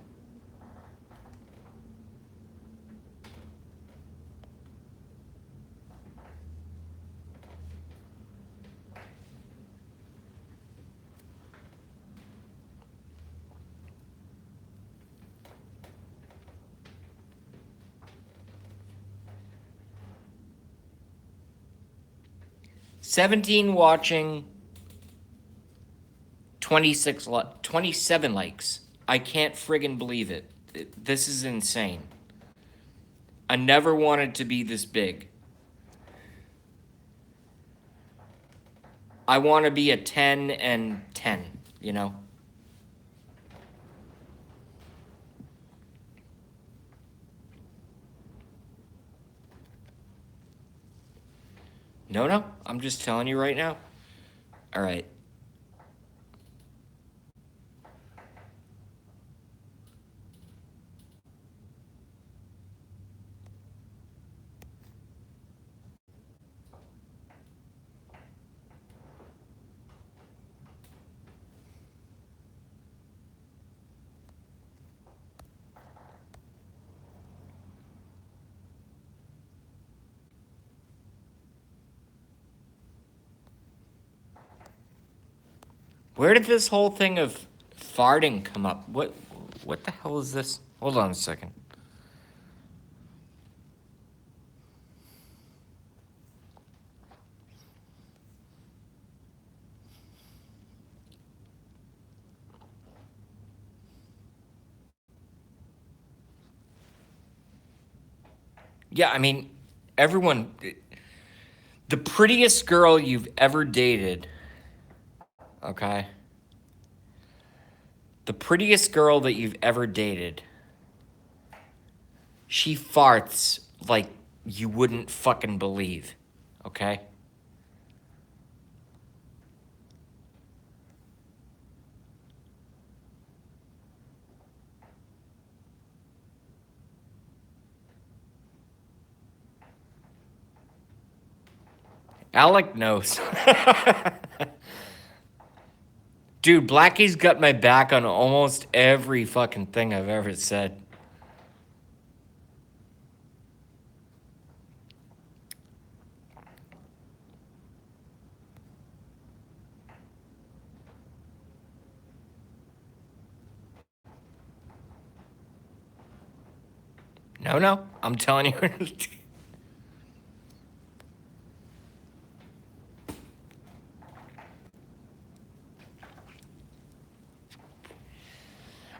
"17 watching, 27 likes. I can't friggin' believe it. This is insane. I never wanted to be this big. I want to be a 10 and 10, you know? No, I'm just telling you right now. All right. Where did this whole thing of farting come up? What the hell is this? Hold on a second. Yeah, I mean, everyone, the prettiest girl you've ever dated, okay? The prettiest girl that you've ever dated, she farts like you wouldn't fucking believe, okay? Alec knows. Dude, Blackie's got my back on almost every fucking thing I've ever said. No, I'm telling you.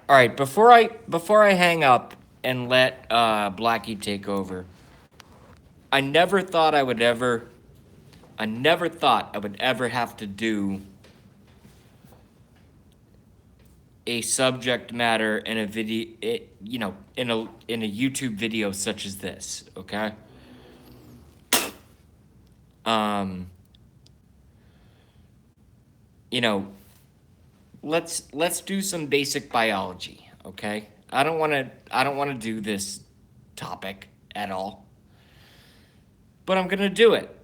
All right, before I hang up and let Blackie take over, I never thought I would ever have to do a subject matter in a video, in a YouTube video such as this, okay? You know, let's do some basic biology, okay? I don't want to do this topic at all. But I'm going to do it.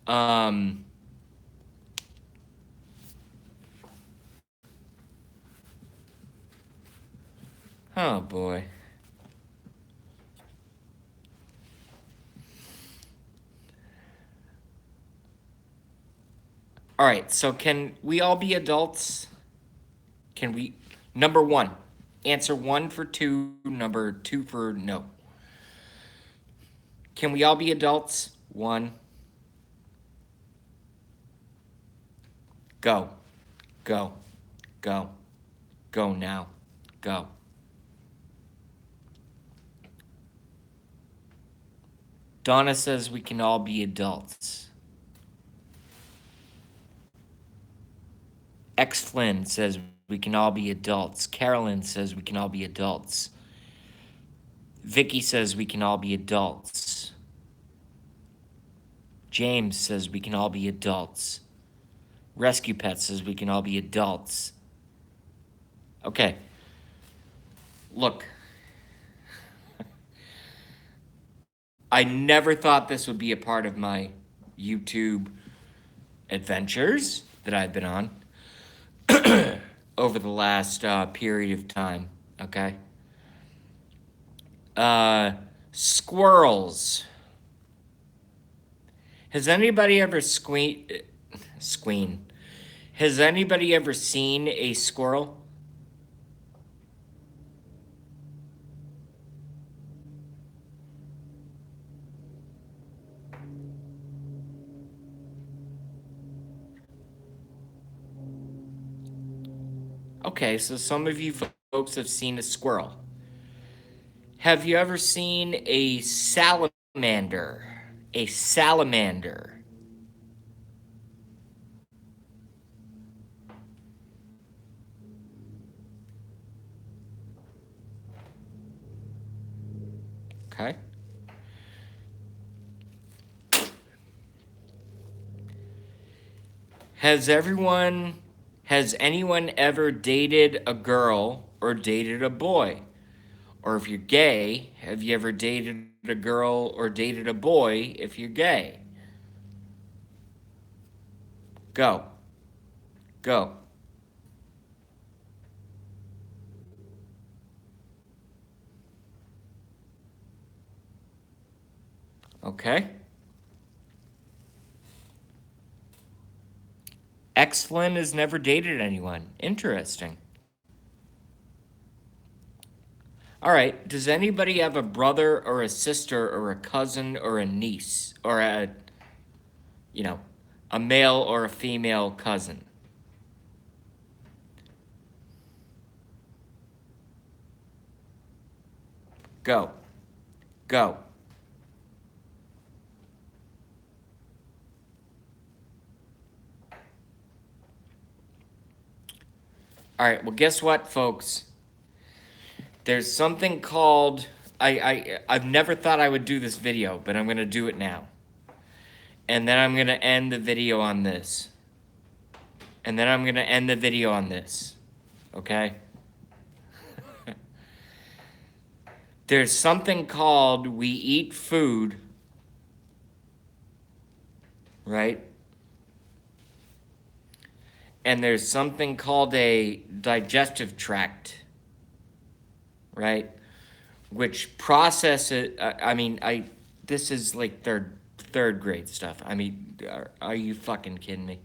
Um oh boy. All right, so can we all be adults? Can we? Number one, answer one for two, number two for no. Can we all be adults? One, go, go, go, go now, go. Donna says we can all be adults. X Flynn says we can all be adults. Carolyn says we can all be adults. Vicky says we can all be adults. James says we can all be adults. Rescue Pet says we can all be adults. Okay. Look. I never thought this would be a part of my YouTube adventures that I've been on over the last period of time, okay? Squirrels. Has anybody ever Has anybody ever seen a squirrel? Okay, so some of you folks have seen a squirrel. Have you ever seen a salamander? A salamander. Okay. Has anyone ever dated a girl or dated a boy? Or if you're gay, have you ever dated a girl or dated a boy if you're gay? Go. Go. Okay. X Flynn has never dated anyone. Interesting. All right. Does anybody have a brother or a sister or a cousin or a niece or you know, a male or a female cousin? Go. Go. All right. Well, guess what, folks? There's something called I've never thought I would do this video, but I'm gonna do it now. And then I'm gonna end the video on this. And then I'm gonna end the video on this. Okay? There's something called we eat food, right? And there's something called a digestive tract, right? Which processes. This is like third grade stuff. I mean, are you fucking kidding me?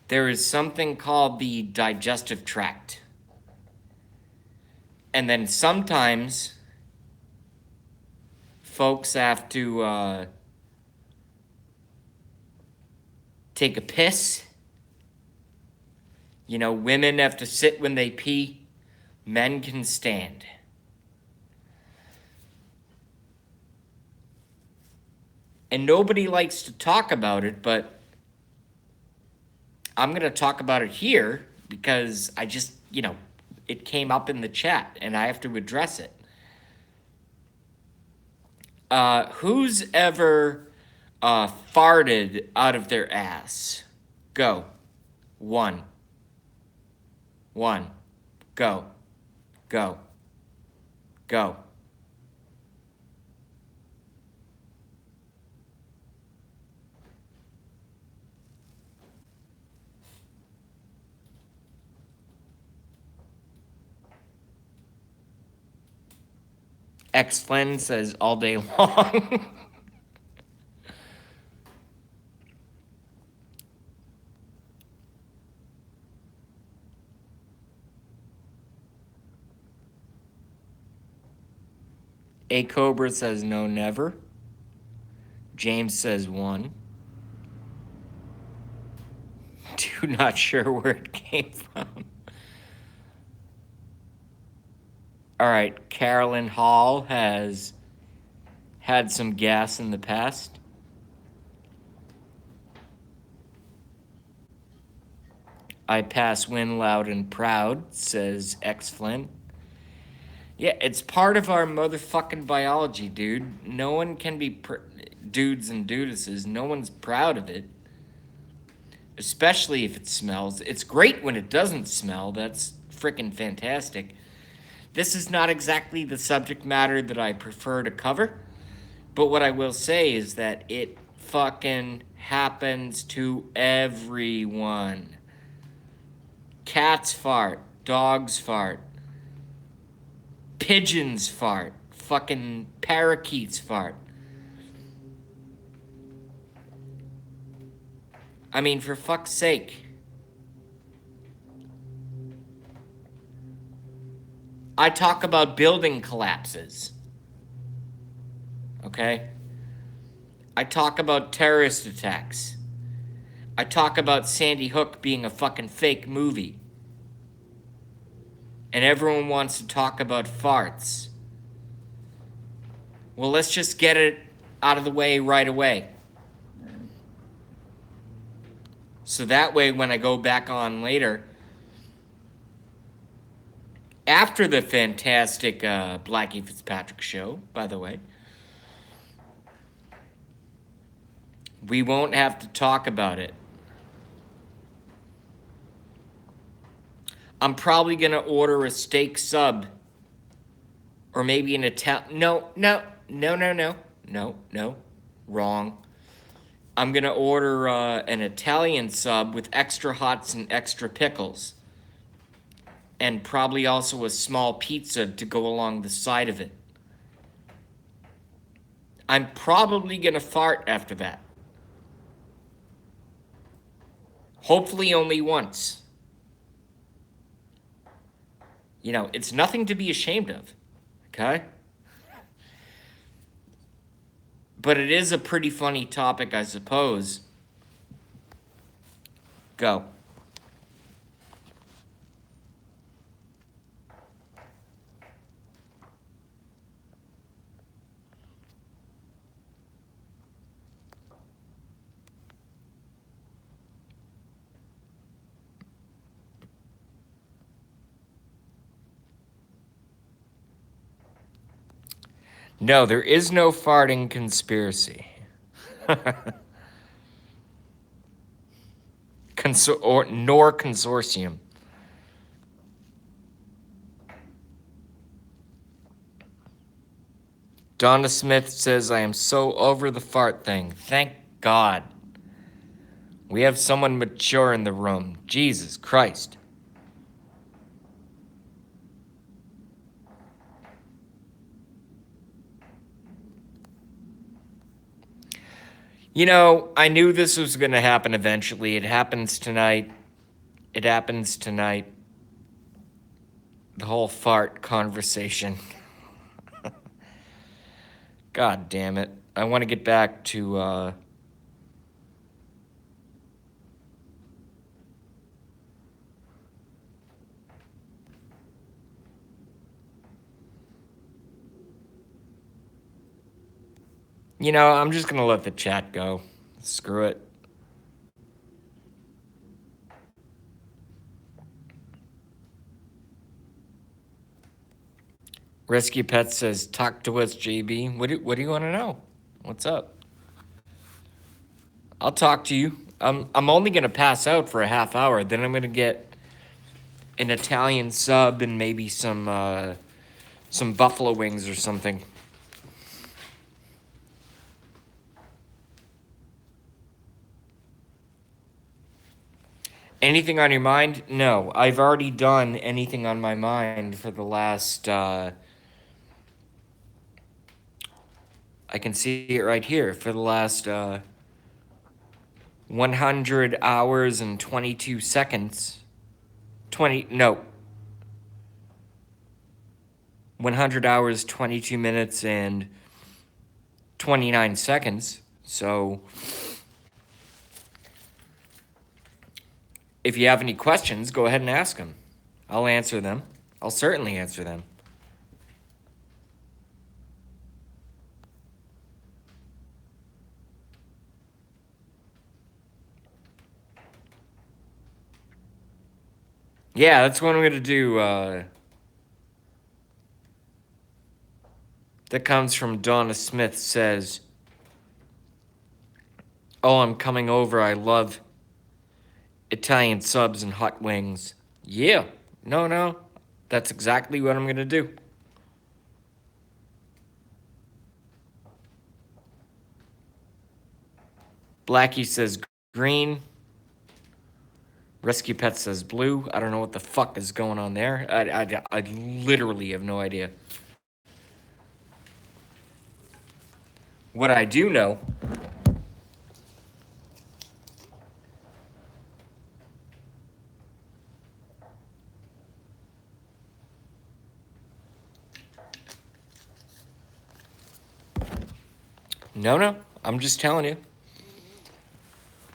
There is something called the digestive tract. And then sometimes folks have to take a piss. You know, women have to sit when they pee. Men can stand. And nobody likes to talk about it, but I'm going to talk about it here because I just, it came up in the chat and I have to address it. Who's ever farted out of their ass? Go. 1. 1. Go. Go. Go. X Flynn says all day long. A Cobra says no, never. James says 1. 2, not sure where it came from. All right, Carolyn Hall has had some gas in the past. I pass win loud and proud, says X Flynn. Yeah, it's part of our motherfucking biology, dude. No one can be dudes and dudesses. No one's proud of it. Especially if it smells. It's great when it doesn't smell. That's freaking fantastic. This is not exactly the subject matter that I prefer to cover. But what I will say is that it fucking happens to everyone. Cats fart. Dogs fart. Pigeons fart. Fucking parakeets fart. I mean, for fuck's sake. I talk about building collapses. Okay? I talk about terrorist attacks. I talk about Sandy Hook being a fucking fake movie. And everyone wants to talk about farts. Well, let's just get it out of the way right away. So that way, when I go back on later, after the fantastic Blackie Fitzpatrick show, by the way, we won't have to talk about it. I'm probably going to order a steak sub. Or maybe an Italian... No. Wrong. I'm going to order an Italian sub with extra hots and extra pickles. And probably also a small pizza to go along the side of it. I'm probably going to fart after that. Hopefully only once. You know, it's nothing to be ashamed of. Okay? But it is a pretty funny topic, I suppose. Go. No, there is no farting conspiracy. Nor consortium. Donna Smith says, I am so over the fart thing. Thank God. We have someone mature in the room. Jesus Christ. You know, I knew this was going to happen eventually. It happens tonight. It happens tonight. The whole fart conversation. God damn it. I want to get back to, You know, I'm just going to let the chat go. Screw it. Rescue Pet says, talk to us, JB. What do you want to know? What's up? I'll talk to you. I'm only going to pass out for a half hour. Then I'm going to get an Italian sub and maybe some buffalo wings or something. Anything on your mind? No, I've already done anything on my mind for the last. I can see it right here for the last 100 hours and 22 seconds. 100 hours, 22 minutes, and 29 seconds. So, if you have any questions, go ahead and ask them. I'll answer them. I'll certainly answer them. Yeah, that's what I'm going to do. That comes from Donna Smith says, "Oh, I'm coming over. I love Italian subs and hot wings." Yeah. No. That's exactly what I'm going to do. Blackie says green. Rescue Pet says blue. I don't know what the fuck is going on there. I literally have no idea. What I do know No, I'm just telling you.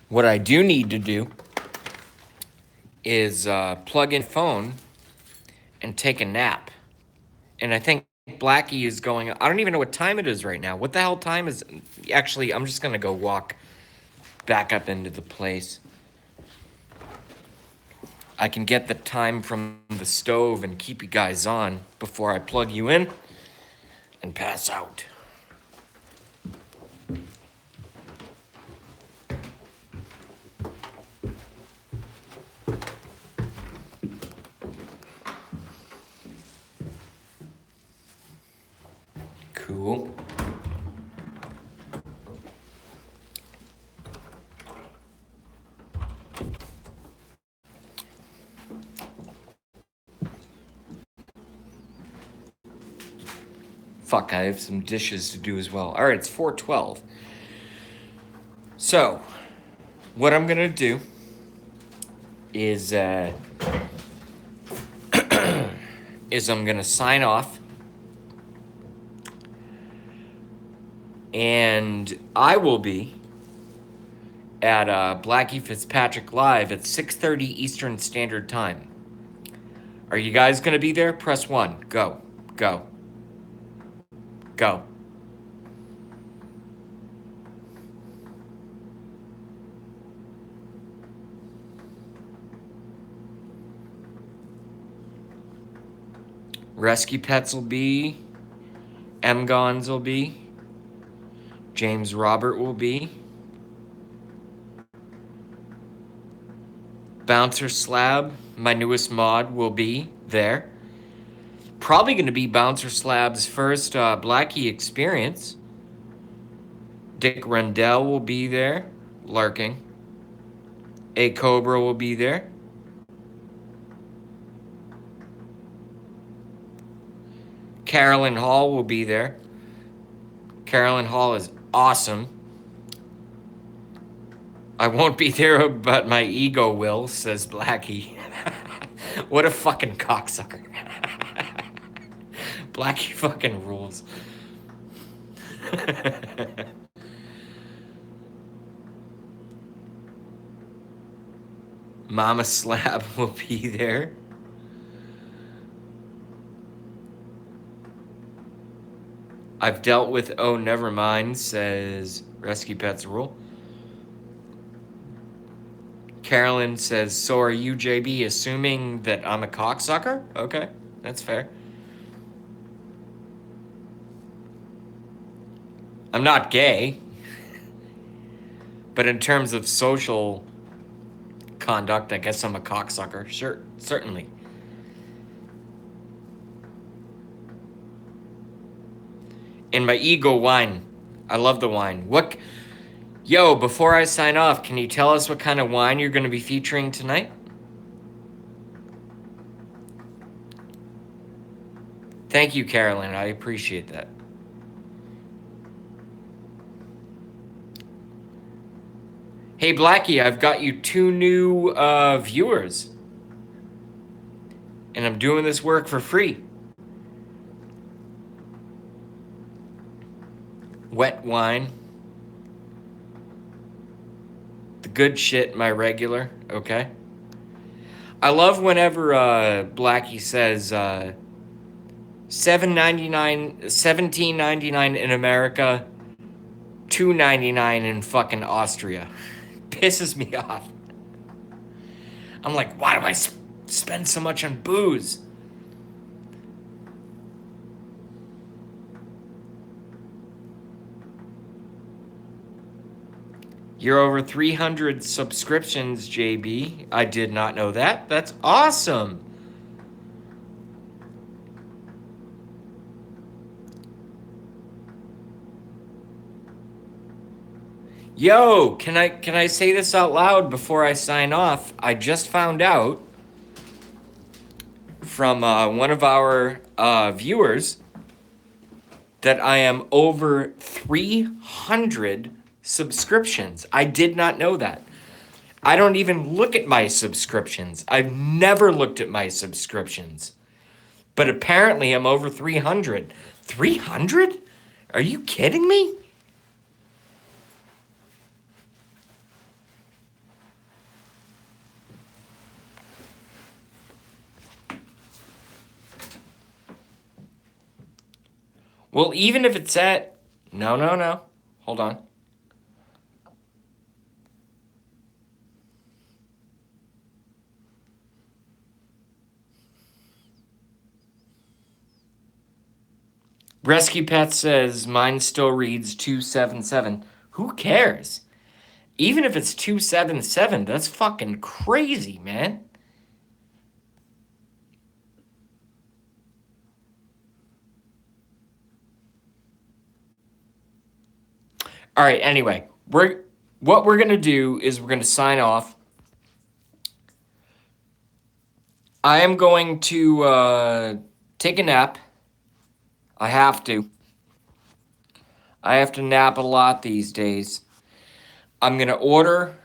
What I do need to do is plug in phone and take a nap. And I think Blackie is going. I don't even know what time it is right now. What the hell time is? Actually, I'm just gonna go walk back up into the place. I can get the time from the stove and keep you guys on before I plug you in and pass out. Cool. Fuck, I have some dishes to do as well. All right, it's 4:12. So, what I'm gonna do is I'm gonna sign off, and I will be at Blackie Fitzpatrick Live at 6:30 Eastern Standard Time. Are you guys gonna be there? Press 1. Go. Rescue Pets will be. M-Gons will be. James Robert will be. Bouncer Slab, my newest mod, will be there. Probably going to be Bouncer Slab's first Blackie experience. Dick Rendell will be there, lurking. A Cobra will be there. Carolyn Hall will be there. Carolyn Hall is awesome. I won't be there, but my ego will, says Blackie. What a fucking cocksucker. Blackie fucking rules. Mama Slab will be there. I've dealt with Oh Never Mind, says Rescue Pets Rule. Carolyn says, so are you, JB, assuming that I'm a cocksucker? Okay, that's fair. I'm not gay. But in terms of social conduct, I guess I'm a cocksucker. Sure, certainly. And my Eagle wine. I love the wine. Yo, before I sign off, can you tell us what kind of wine you're going to be featuring tonight? Thank you, Carolyn. I appreciate that. Hey, Blackie, I've got you 2 new viewers. And I'm doing this work for free. Wet wine. The good shit, my regular, okay? I love whenever Blackie says $17.99 in America, $2.99 in fucking Austria. Pisses me off. I'm like, why do I spend so much on booze? You're over 300 subscriptions, JB. I did not know that. That's awesome. Yo, can I say this out loud before I sign off? I just found out from one of our viewers that I am over 300 subscriptions. I did not know that. I don't even look at my subscriptions. I've never looked at my subscriptions. But apparently I'm over 300. 300? Are you kidding me? Well, even if it's at... No. Hold on. Rescue Pet says, mine still reads 277. Who cares? Even if it's 277, that's fucking crazy, man. All right, anyway, what we're going to do is we're going to sign off. I am going to take a nap. I have to. I have to nap a lot these days. I'm going to order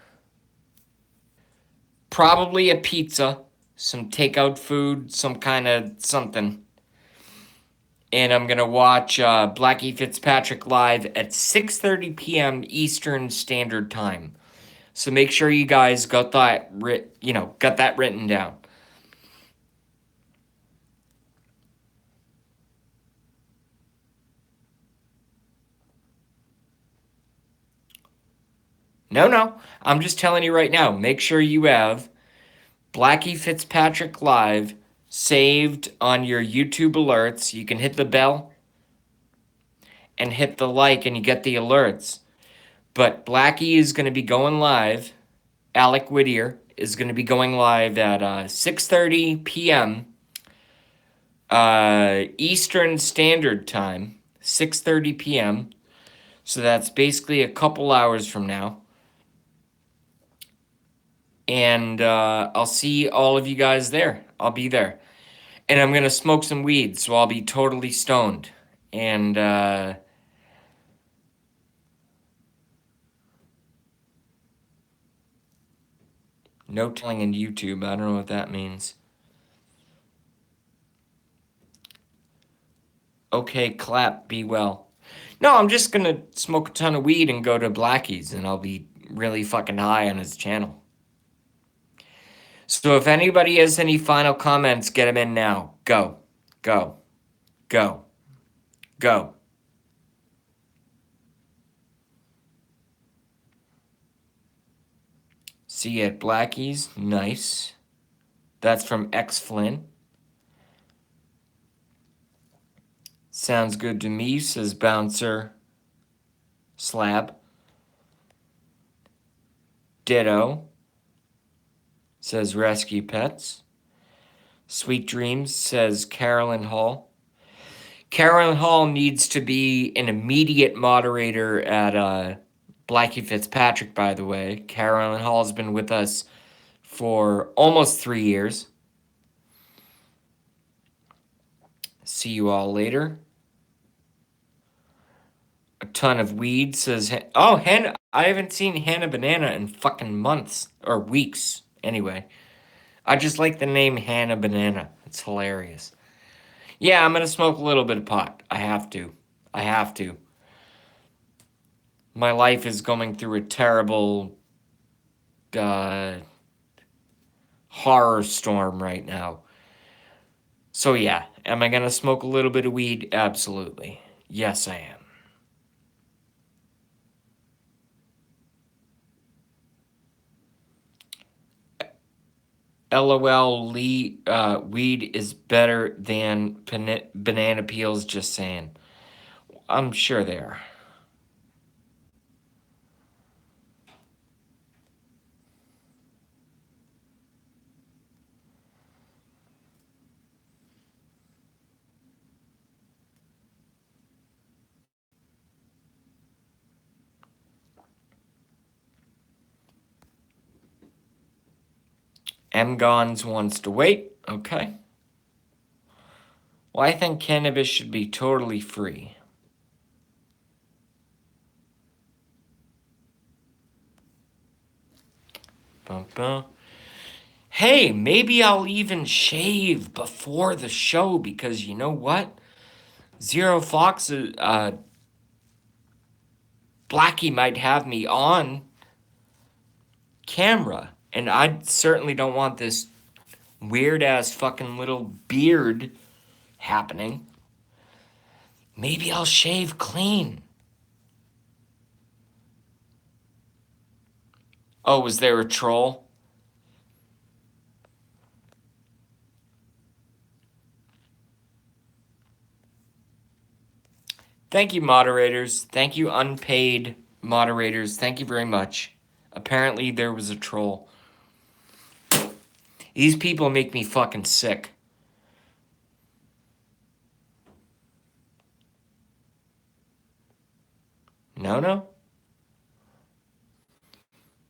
probably a pizza, some takeout food, some kind of something. And I'm going to watch Blackie Fitzpatrick live at 6:30 p.m. Eastern Standard Time. So make sure you guys got that written down. No. I'm just telling you right now. Make sure you have Blackie Fitzpatrick live saved on your YouTube alerts. You can hit the bell and hit the like and you get the alerts. But Blackie is going to be going live. Alec Whittier is going to be going live at 6:30 p.m. Eastern Standard Time. 6:30 p.m. So that's basically a couple hours from now. And I'll see all of you guys there. I'll be there. And I'm going to smoke some weed, so I'll be totally stoned. And no telling in YouTube. I don't know what that means. Okay, clap, be well. No, I'm just going to smoke a ton of weed and go to Blackie's, and I'll be really fucking high on his channel. So if anybody has any final comments, get them in now. Go. See you at Blackie's. Nice. That's from X Flynn. Sounds good to me, says Bouncer Slab. Ditto, says Rescue Pets. Sweet Dreams, says Carolyn Hall. Carolyn Hall needs to be an immediate moderator at Blackie Fitzpatrick, by the way. Carolyn Hall has been with us for almost 3 years. See you all later. A ton of weed says, oh, Hannah, I haven't seen Hannah Banana in fucking months or weeks. Anyway, I just like the name Hannah Banana. It's hilarious. Yeah, I'm gonna smoke a little bit of pot. I have to. I have to. My life is going through a terrible horror storm right now. So yeah, am I gonna smoke a little bit of weed? Absolutely. Yes, I am. LOL, weed is better than banana peels, just saying. I'm sure they are. M-Gons wants to wait. Okay. Well, I think cannabis should be totally free. Bum, bum. Hey, maybe I'll even shave before the show because you know what? Zero Fox, Blackie might have me on camera, and I certainly don't want this weird ass fucking little beard happening. Maybe I'll shave clean. Oh, was there a troll? Thank you, moderators. Thank you, unpaid moderators. Thank you very much. Apparently, there was a troll. These people make me fucking sick. No, no.